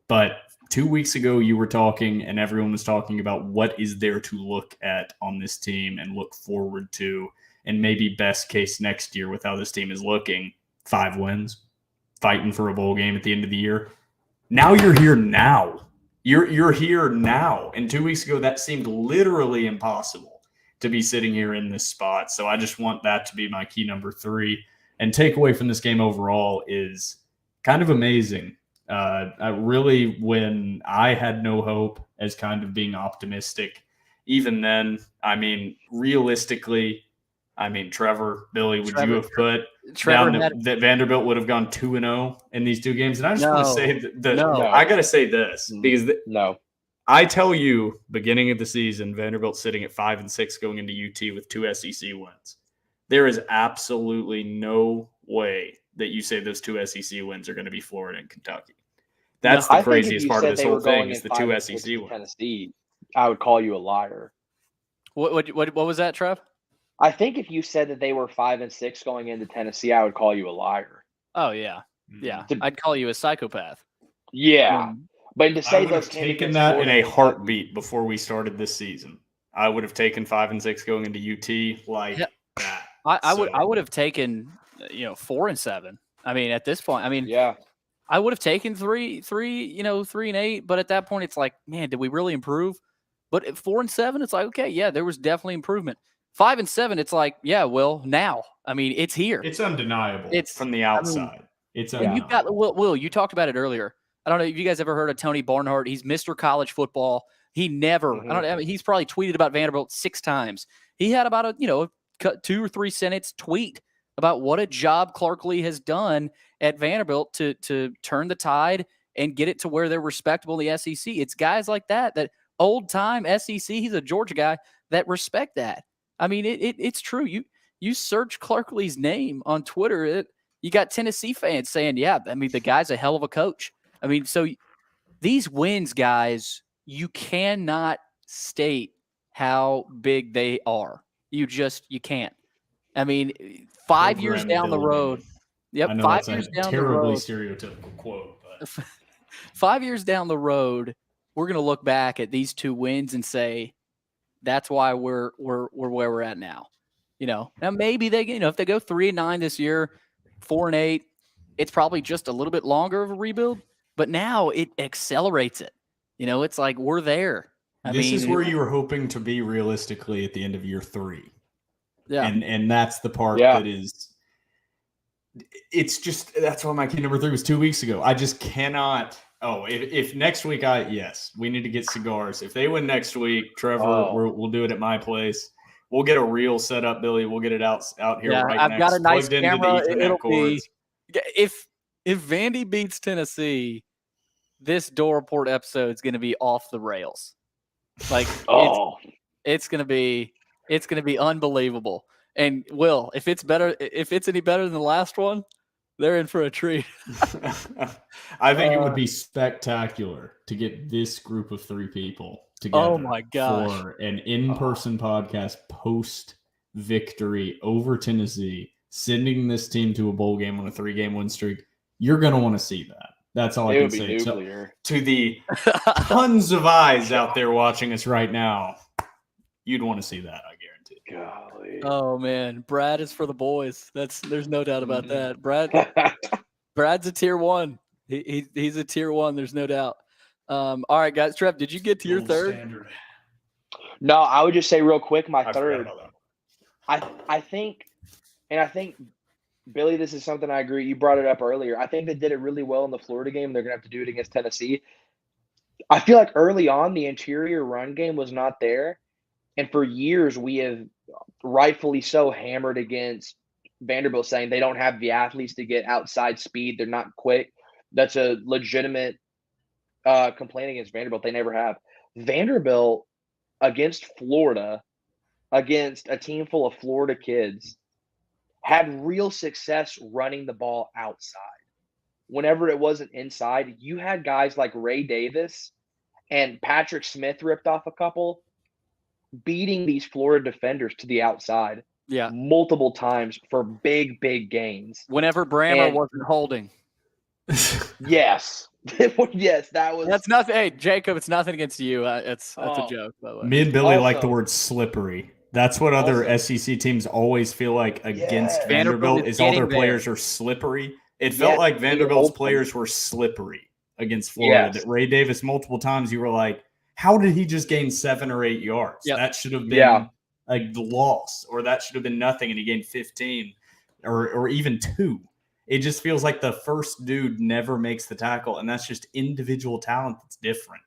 but 2 weeks ago you were talking and everyone was talking about what is there to look at on this team and look forward to, and maybe best case next year with how this team is looking, 5 wins, fighting for a bowl game at the end of the year. Now you're here now. You're here now. And 2 weeks ago, that seemed literally impossible to be sitting here in this spot. So I just want that to be my key number 3. And takeaway from this game overall is kind of amazing. Really, when I had no hope as kind of being optimistic, even then, I mean, realistically, Trevor, Billy, would you have put down that Vanderbilt would have gone 2-0 in these 2 games? And I just want to say that I got to say this because I tell you, beginning of the season, Vanderbilt sitting at 5-6 going into UT with 2 SEC wins. There is absolutely no way that you say those 2 SEC wins are going to be Florida and Kentucky. That's the craziest part of this whole thing is the 2 SEC wins. Tennessee, I would call you a liar. What was that, Trev? I think if you said that they were 5-6 going into Tennessee, I would call you a liar. Oh yeah, yeah. I'd call you a psychopath. Yeah, but to say I would have taken that in a heartbeat before we started this season. I would have taken 5-6 going into UT like that. I would have taken 4-7. I mean, at this point, I would have taken 3-8. But at that point, it's like, man, did we really improve? But at 4-7, it's like, okay, yeah, there was definitely improvement. 5-7, it's like, yeah, well, now. I mean, it's here. It's undeniable. It's from the outside. It's undeniable. You've got Will. You talked about it earlier. I don't know if you guys ever heard of Tony Barnhart. He's Mr. College Football. He never. He's probably tweeted about Vanderbilt 6 times. He had about a 2 or 3 sentence tweet about what a job Clark Lee has done at Vanderbilt to turn the tide and get it to where they're respectable in the SEC. It's guys like that old time SEC. He's a Georgia guy that respect that. I mean, it's true. You search Clark Lee's name on Twitter, you got Tennessee fans saying, yeah, I mean, the guy's a hell of a coach. I mean, so these wins, guys, you cannot state how big they are. You can't. I mean, 5 years down the road. Yep, I know 5 that's years a down terribly the road. Stereotypical quote, but 5 years down the road, we're going to look back at these 2 wins and say, that's why we're where we're at now. Now maybe they, if they go 3-9 this year, 4-8, it's probably just a little bit longer of a rebuild. But now it accelerates it. It's like we're there. This is where you were hoping to be realistically at the end of year 3. Yeah, and that's the part that is. It's just that's why my key number 3 was 2 weeks ago. I just cannot. Oh, if next week we need to get cigars. If they win next week, Trevor, we'll do it at my place. We'll get a reel set up, Billy. We'll get it out here right I've next. Got a nice plugged camera. into the Ethernet cords. If Vandy beats Tennessee, this Door Report episode is going to be off the rails. Like it's going to be unbelievable. And Will, if it's any better than the last one, they're in for a treat. I think it would be spectacular to get this group of 3 people together. Oh my gosh. For an in-person podcast post-victory over Tennessee, sending this team to a bowl game on a 3-game win streak. You're going to want to see that. That's all I can say. To the tons of eyes out there watching us right now, you'd want to see that, I guarantee. Golly. Oh man, Brad is for the boys. There's no doubt about that. Brad's a tier 1. He's a tier 1. There's no doubt. All right, guys. Trev, did you get to your third? Standard. No, I would just say real quick, my third. I think, Billy, this is something I agree. You brought it up earlier. I think they did it really well in the Florida game. They're going to have to do it against Tennessee. I feel like early on, the interior run game was not there. And for years, we have rightfully so hammered against Vanderbilt, saying they don't have the athletes to get outside speed. They're not quick. That's a legitimate complaint against Vanderbilt. They never have. Vanderbilt against Florida, against a team full of Florida kids, had real success running the ball outside. Whenever it wasn't inside, you had guys like Ray Davis and Patrick Smith ripped off a couple, beating these Florida defenders to the outside multiple times for big gains. Whenever Brammer wasn't holding. Yes. Yes, that was. That's nothing. Hey, Jacob, it's nothing against you. That's a joke, by the way. Me and Billy like the Also- word slippery. That's what other Also- SEC teams always feel like against Yeah. Vanderbilt Vanderbilt is is all their getting there. players are slippery. It felt like Vanderbilt's players were slippery against Florida. Yes. That Ray Davis multiple times you were like, how did he just gain 7 or 8 yards? Yep. That should have been Yeah. like the loss, or that should have been nothing, and he gained 15 or even 2. It just feels like the first dude never makes the tackle, and that's just individual talent that's different.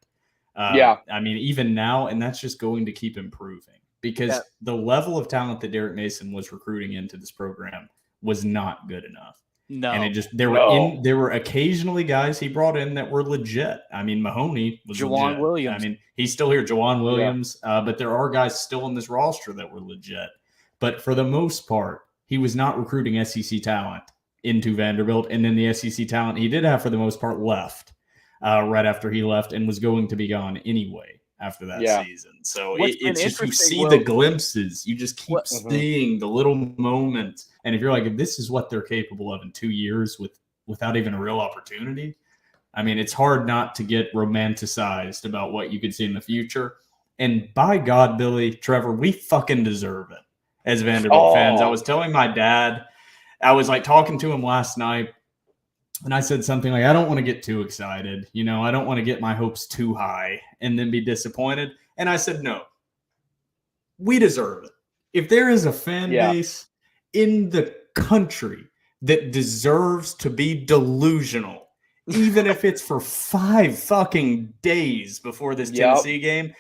Yeah. I mean, even now, and that's just going to keep improving because the level of talent that Derrick Mason was recruiting into this program was not good enough. No. And it just there were occasionally guys he brought in that were legit. I mean, Mahoney was Juwan legit. Williams. I mean, he's still here, Juwan Williams. But there are guys still in this roster that were legit. But for the most part, he was not recruiting SEC talent into Vanderbilt. And then the SEC talent he did have for the most part left right after he left and was going to be gone anyway after that season. So it's just you see the glimpses. You just keep seeing the little moments. And if you're like, if this is what they're capable of in 2 years without even a real opportunity, I mean, it's hard not to get romanticized about what you could see in the future. And by God, Billy, Trevor, we fucking deserve it as Vanderbilt fans. I was telling my dad, I was like talking to him last night, and I said something like, I don't want to get too excited. You know, I don't want to get my hopes too high and then be disappointed. And I said, no, we deserve it. If there is a fan base in the country that deserves to be delusional, even if it's for 5 fucking days before this Tennessee game,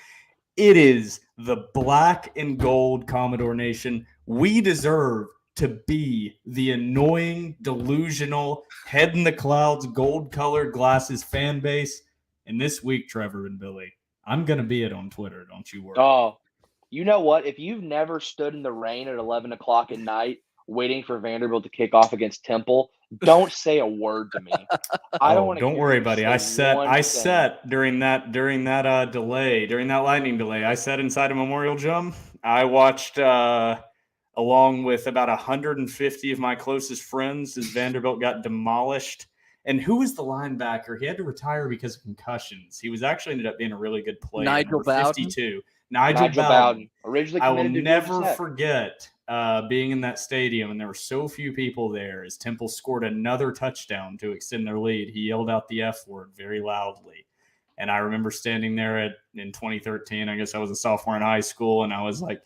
it is the black and gold Commodore Nation. We deserve to be the annoying, delusional, head in the clouds, gold-colored glasses fan base. And this week, Trevor and Billy, I'm going to be it on Twitter. Don't you worry. Oh, you know what? If you've never stood in the rain at 11 o'clock at night waiting for Vanderbilt to kick off against Temple, don't say a word to me. I don't want to. Don't worry, buddy. I sat during that delay, during that lightning delay. I sat inside a Memorial Gym. I watched along with about 150 of my closest friends as Vanderbilt got demolished. And who was the linebacker? He had to retire because of concussions. He was actually ended up being a really good player. Nigel Bowden. 52. Nigel Bowden. Originally I will committed to never Georgia Tech. forget being in that stadium, and there were so few people there. As Temple scored another touchdown to extend their lead, he yelled out the F word very loudly. And I remember standing there in 2013. I guess I was a sophomore in high school, and I was like,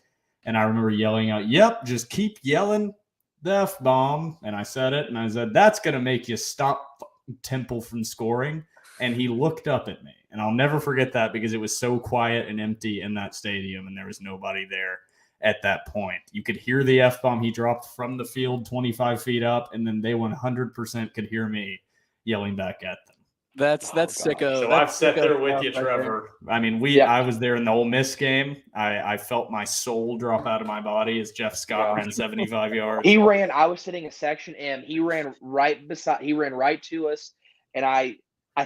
and I remember yelling out, "Yep, just keep yelling the F-bomb." And I said it, and I said, "That's going to make you stop Temple from scoring." And he looked up at me, and I'll never forget that because it was so quiet and empty in that stadium, and there was nobody there at that point. You could hear the F-bomb he dropped from the field 25 feet up, and then they 100% could hear me yelling back at them. That's sicko. So I've sat there with you, Trevor. I mean, I was there in the Ole Miss game. I felt my soul drop out of my body as Jeff Scott ran 75 yards. I was sitting in section M. He ran right to us, and I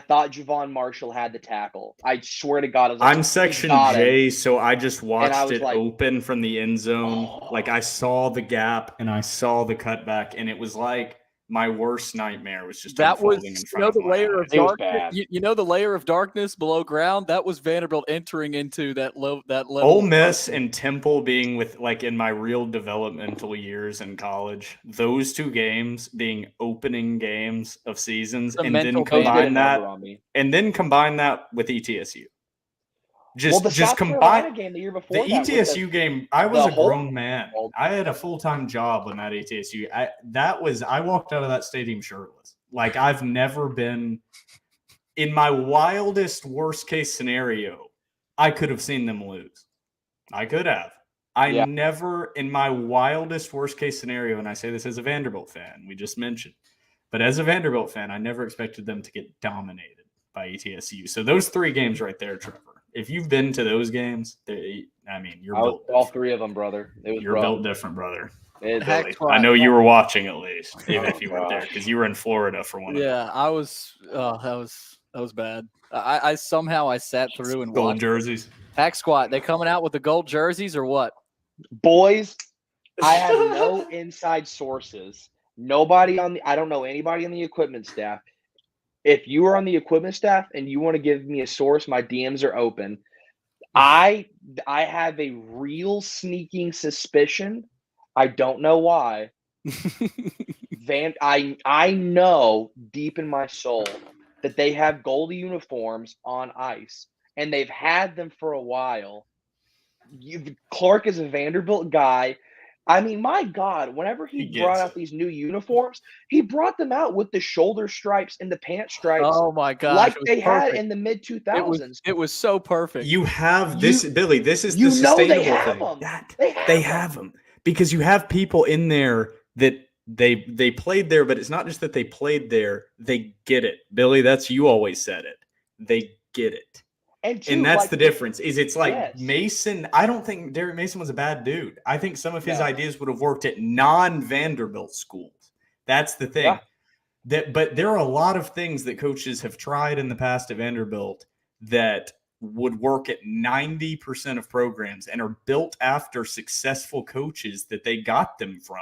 thought Javon Marshall had the tackle. I swear to God. I'm section J, so I just watched it open from the end zone. Like I saw the gap and I saw the cutback, and it was like my worst nightmare was just unfolding in front of my eyes. The layer of darkness below ground. That was Vanderbilt entering into that level. Ole Miss and Temple being with in my real developmental years in college. Those 2 games being opening games of seasons, and then combine that with ETSU. Just combine game the year before. The ETSU game. I was a grown man. I had a full-time job when that ETSU. I walked out of that stadium shirtless. Like I've never been. In my wildest worst-case scenario, I could have seen them lose. I could have. Never, in my wildest worst-case scenario, and I say this as a Vanderbilt fan, we just mentioned, but as a Vanderbilt fan, I never expected them to get dominated by ETSU. So those 3 games right there, Trevor. If you've been to those games, you're built. All 3 of them, brother. You're built different, brother. I know you were watching at least, even if you weren't there, because you were in Florida for one. Yeah, I was. That was bad. I somehow sat through and gold watched jerseys. Hack Squat. They coming out with the gold jerseys or what? Boys, I have no inside sources. I don't know anybody on the equipment staff. if you are on the equipment staff and you want to give me a source, my DMs are open. I have a real sneaking suspicion. I don't know why. I know deep in my soul that they have gold uniforms on ice, and they've had them for a while. Clark is a Vanderbilt guy. I mean, my God, whenever he brought out these new uniforms, he brought them out with the shoulder stripes and the pant stripes. Oh my gosh, like they had in the mid 2000s. It was so perfect. You have this, Billy. This is the sustainable thing. They have them because you have people in there that they played there, but it's not just that they played there. They get it, Billy. That's you always said it. They get it. And that's the difference. Is it's like Mason. I don't think Derrick Mason was a bad dude. I think some of his ideas would have worked at non-Vanderbilt schools. That's the thing. Yeah. But there are a lot of things that coaches have tried in the past at Vanderbilt that would work at 90% of programs and are built after successful coaches that they got them from.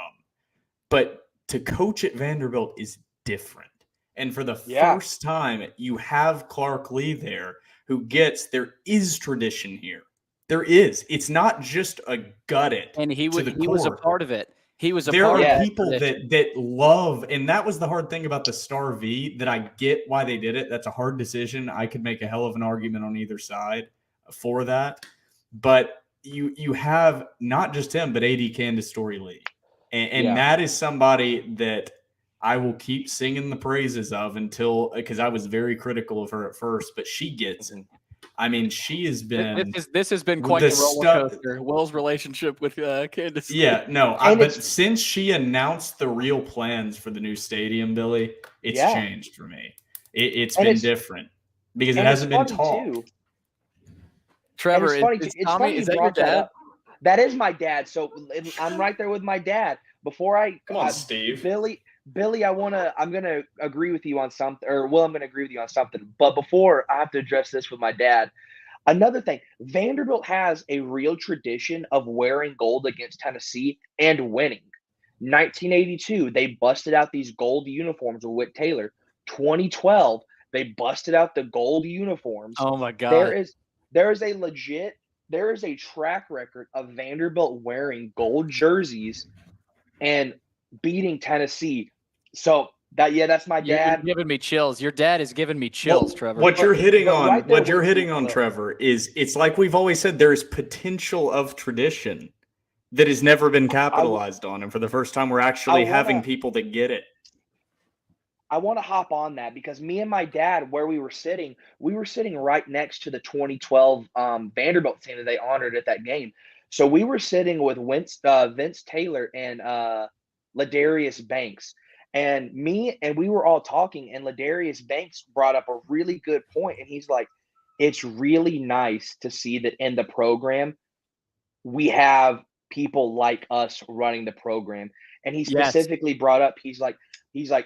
But to coach at Vanderbilt is different. And for the first time, you have Clark Lee there, who gets there is tradition here. There is. It's not just a gut it. And he was a part of it. He was a there part of it. There are people that love, and that was the hard thing about the Star V, that I get why they did it. That's a hard decision. I could make a hell of an argument on either side for that. But you have not just him, but AD Candace Story Lee. And that is somebody that I will keep singing the praises of because I was very critical of her at first, but she gets it. I mean, she has been. This has been quite a roller coaster. Will's relationship with Candace. Yeah, no, but since she announced the real plans for the new stadium, Billy, it's changed for me. It's been different because it hasn't been talked. Trevor, Tommy, is that your dad? That is my dad. So I'm right there with my dad. Before I come on, Steve, Billy, I'm gonna agree with you on something, or I'm gonna agree with you on something. But before I have to address this with my dad, another thing, Vanderbilt has a real tradition of wearing gold against Tennessee and winning. 1982, they busted out these gold uniforms with Whit Taylor. 2012, they busted out the gold uniforms. Oh my God! There is a track record of Vanderbilt wearing gold jerseys and beating Tennessee. So that's my dad. You're giving me chills. Your dad is giving me chills, Trevor. What you're hitting on, Trevor, is it's like we've always said, there's potential of tradition that has never been capitalized on. And for the first time, we're actually having people that get it. I want to hop on that because me and my dad, where we were sitting right next to the 2012 Vanderbilt team that they honored at that game. So we were sitting with Vince Taylor and Ladarius Banks. And we were all talking, and Ladarius Banks brought up a really good point. And he's like, it's really nice to see that in the program, we have people like us running the program. And he specifically brought up, he's like,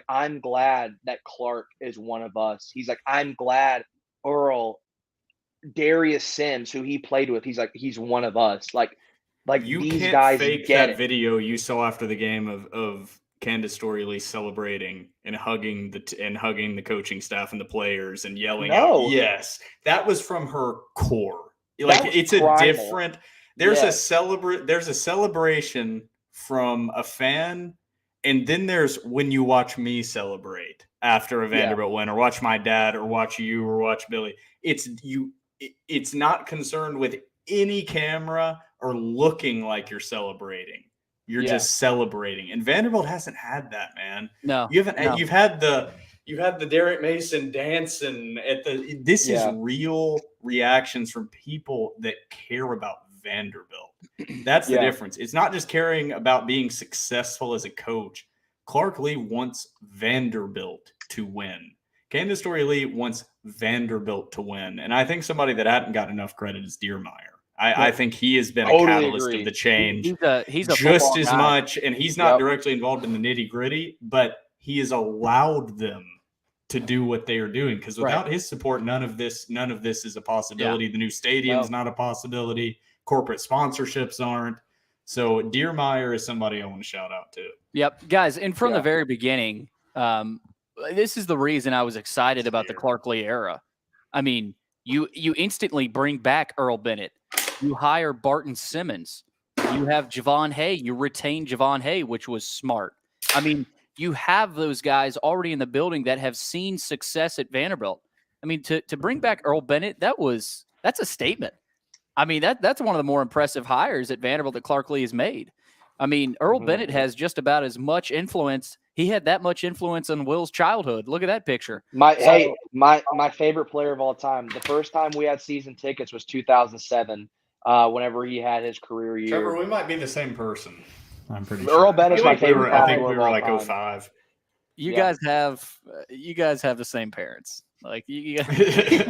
I'm glad that Clark is one of us. He's like, I'm glad Earl, Darius Sims, who he played with, he's like, he's one of us. Like you these can't guys fake get that it. video you saw after the game of Candace Story Lee celebrating and hugging the coaching staff and the players and yelling out, yes. That was from her core. Like it's primal. A different there's a celebration from a fan, and then there's when you watch me celebrate after a Vanderbilt win, or watch my dad, or watch you, or watch Billy. It's not concerned with any camera or looking like you're celebrating. You're just celebrating. And Vanderbilt hasn't had that, man. No. You haven't. No. You've had the Derrick Mason dancing at the. This is real reactions from people that care about Vanderbilt. That's the difference. It's not just caring about being successful as a coach. Clark Lee wants Vanderbilt to win. Candace Story Lee wants Vanderbilt to win. And I think somebody that hadn't got enough credit is Deermeyer. I think he has been a catalyst of the change. He's a just as much, and he's not directly involved in the nitty-gritty, but he has allowed them to do what they are doing. Because without his support, none of this is a possibility. Yeah. The new stadium's not a possibility. Corporate sponsorships aren't. So Deermeyer is somebody I want to shout out to. Yep. Guys, and from the very beginning, this is the reason I was excited about the Clark Lee era. I mean, you instantly bring back Earl Bennett. You hire Barton Simmons. You have Javon Hay. You retain Javon Hay, which was smart. I mean, you have those guys already in the building that have seen success at Vanderbilt. I mean, to bring back Earl Bennett, that's a statement. I mean, that's one of the more impressive hires at Vanderbilt that Clark Lee has made. I mean, Earl Bennett has just about as much influence. He had that much influence on Will's childhood. Look at that picture. My favorite player of all time. The first time we had season tickets was 2007. Whenever he had his career year. Trevor, we might be the same person. I'm pretty sure. Earl Bennett's my favorite. I think we were like 05. You guys have the same parents. Like you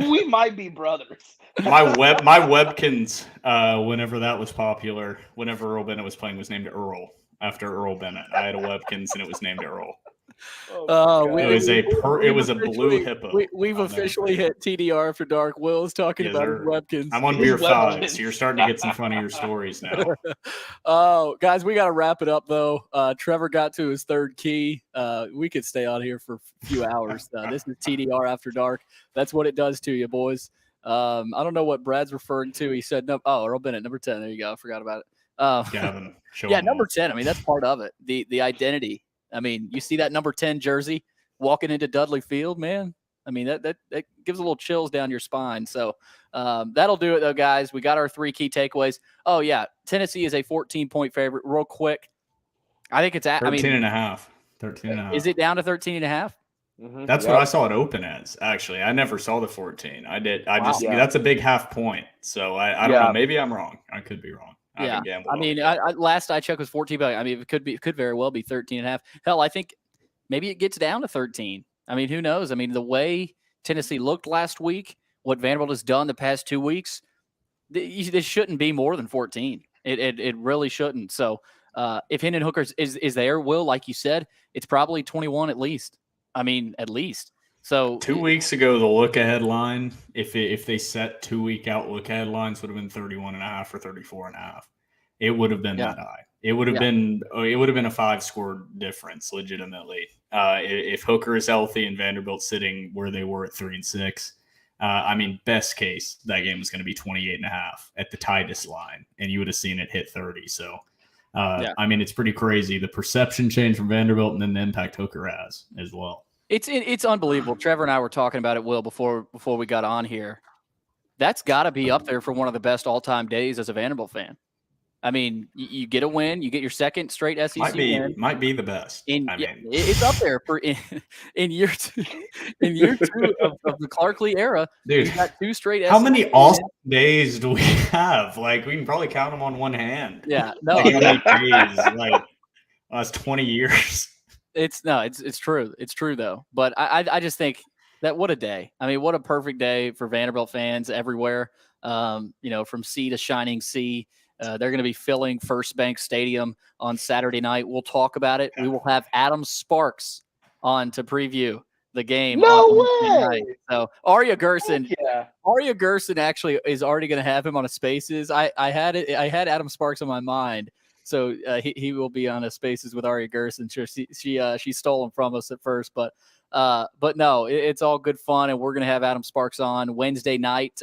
we might be brothers. my Webkins, whenever that was popular, whenever Earl Bennett was playing, was named Earl after Earl Bennett. I had a Webkins and it was named Earl. It was a blue hippo. We've officially hit TDR After Dark. Will's talking about Webkins. I'm on beer 5, so you're starting to get some funnier stories now. Oh, guys, we got to wrap it up though. Trevor got to his third key. We could stay on here for a few hours. This is TDR After Dark. That's what it does to you, boys. I don't know what Brad's referring to. He said no. Oh, Earl Bennett, number 10. There you go. I forgot about it. Gavin, number 10. I mean, that's part of it. The identity. I mean, you see that number 10 jersey walking into Dudley Field, man. I mean, that gives a little chills down your spine. So that'll do it, though, guys. We got our 3 key takeaways. Oh, yeah. Tennessee is a 14-point favorite. Real quick. I think it's at 13 and a half. 13 and a half. Is it down to 13 and a half? Mm-hmm. That's what I saw it open as, actually. I never saw the 14. I did. That's a big half point. So I don't know. Maybe I'm wrong. I could be wrong. I mean, last I checked was 14, but I mean, it could very well be 13 and a half. Hell, I think maybe it gets down to 13. I mean, who knows? I mean, the way Tennessee looked last week, what Vanderbilt has done the past 2 weeks, this shouldn't be more than 14. It really shouldn't. So if Hendon Hooker is there, Will, like you said, it's probably 21 at least. I mean, at least. So 2 weeks ago, the look-ahead line, if they set 2-week out look-ahead lines, would have been 31 and a half or 34 and a half. It would have been that high. It would have been a 5-score difference, legitimately. If Hooker is healthy and Vanderbilt sitting where they were at 3-6, I mean, best case, that game was going to be 28 and a half at the tightest line, and you would have seen it hit 30. So, I mean, it's pretty crazy. The perception change from Vanderbilt and then the impact Hooker has as well. It's unbelievable. Trevor and I were talking about it, Will, before we got on here. That's got to be up there for one of the best all-time days as a Vanderbilt fan. I mean, you get a win, you get your second straight SEC win. Might be the best. It's up there for in year two. In year 2 of the Clark Lee era, dude. You got 2 straight. How many awesome days do we have? Like, we can probably count them on one hand. Yeah, no, like last 20 years. It's true. It's true though. But I just think that what a day. I mean, what a perfect day for Vanderbilt fans everywhere. From sea to shining sea. They're going to be filling First Bank Stadium on Saturday night. We'll talk about it. We will have Adam Sparks on to preview the game. No way! Night. So Arya Gerson actually is already going to have him on a Spaces. I had Adam Sparks on my mind, so he will be on a Spaces with Arya Gerson. Sure, she stole him from us at first, but no, it's all good fun, and we're going to have Adam Sparks on Wednesday night.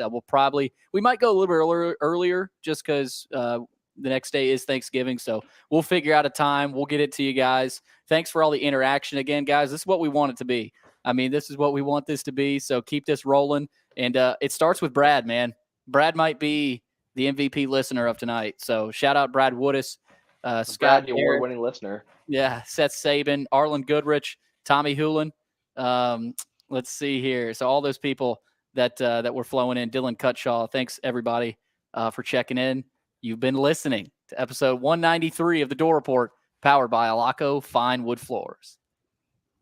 We might go a little bit earlier just because the next day is Thanksgiving, so we'll figure out a time. We'll get it to you guys. Thanks for all the interaction again, guys. This is what we want it to be. I mean, this is what we want this to be, so keep this rolling. And it starts with Brad, man. Brad might be the MVP listener of tonight, so shout out Brad Woodis, Scott, Brad, the award-winning listener. Yeah, Seth Saban, Arlen Goodrich, Tommy Hulan. Let's see here. So all those people that were flowing in, Dylan Cutshaw, thanks everybody for checking in. You've been listening to episode 193 of the Door Report, powered by Alaco Fine Wood Floors.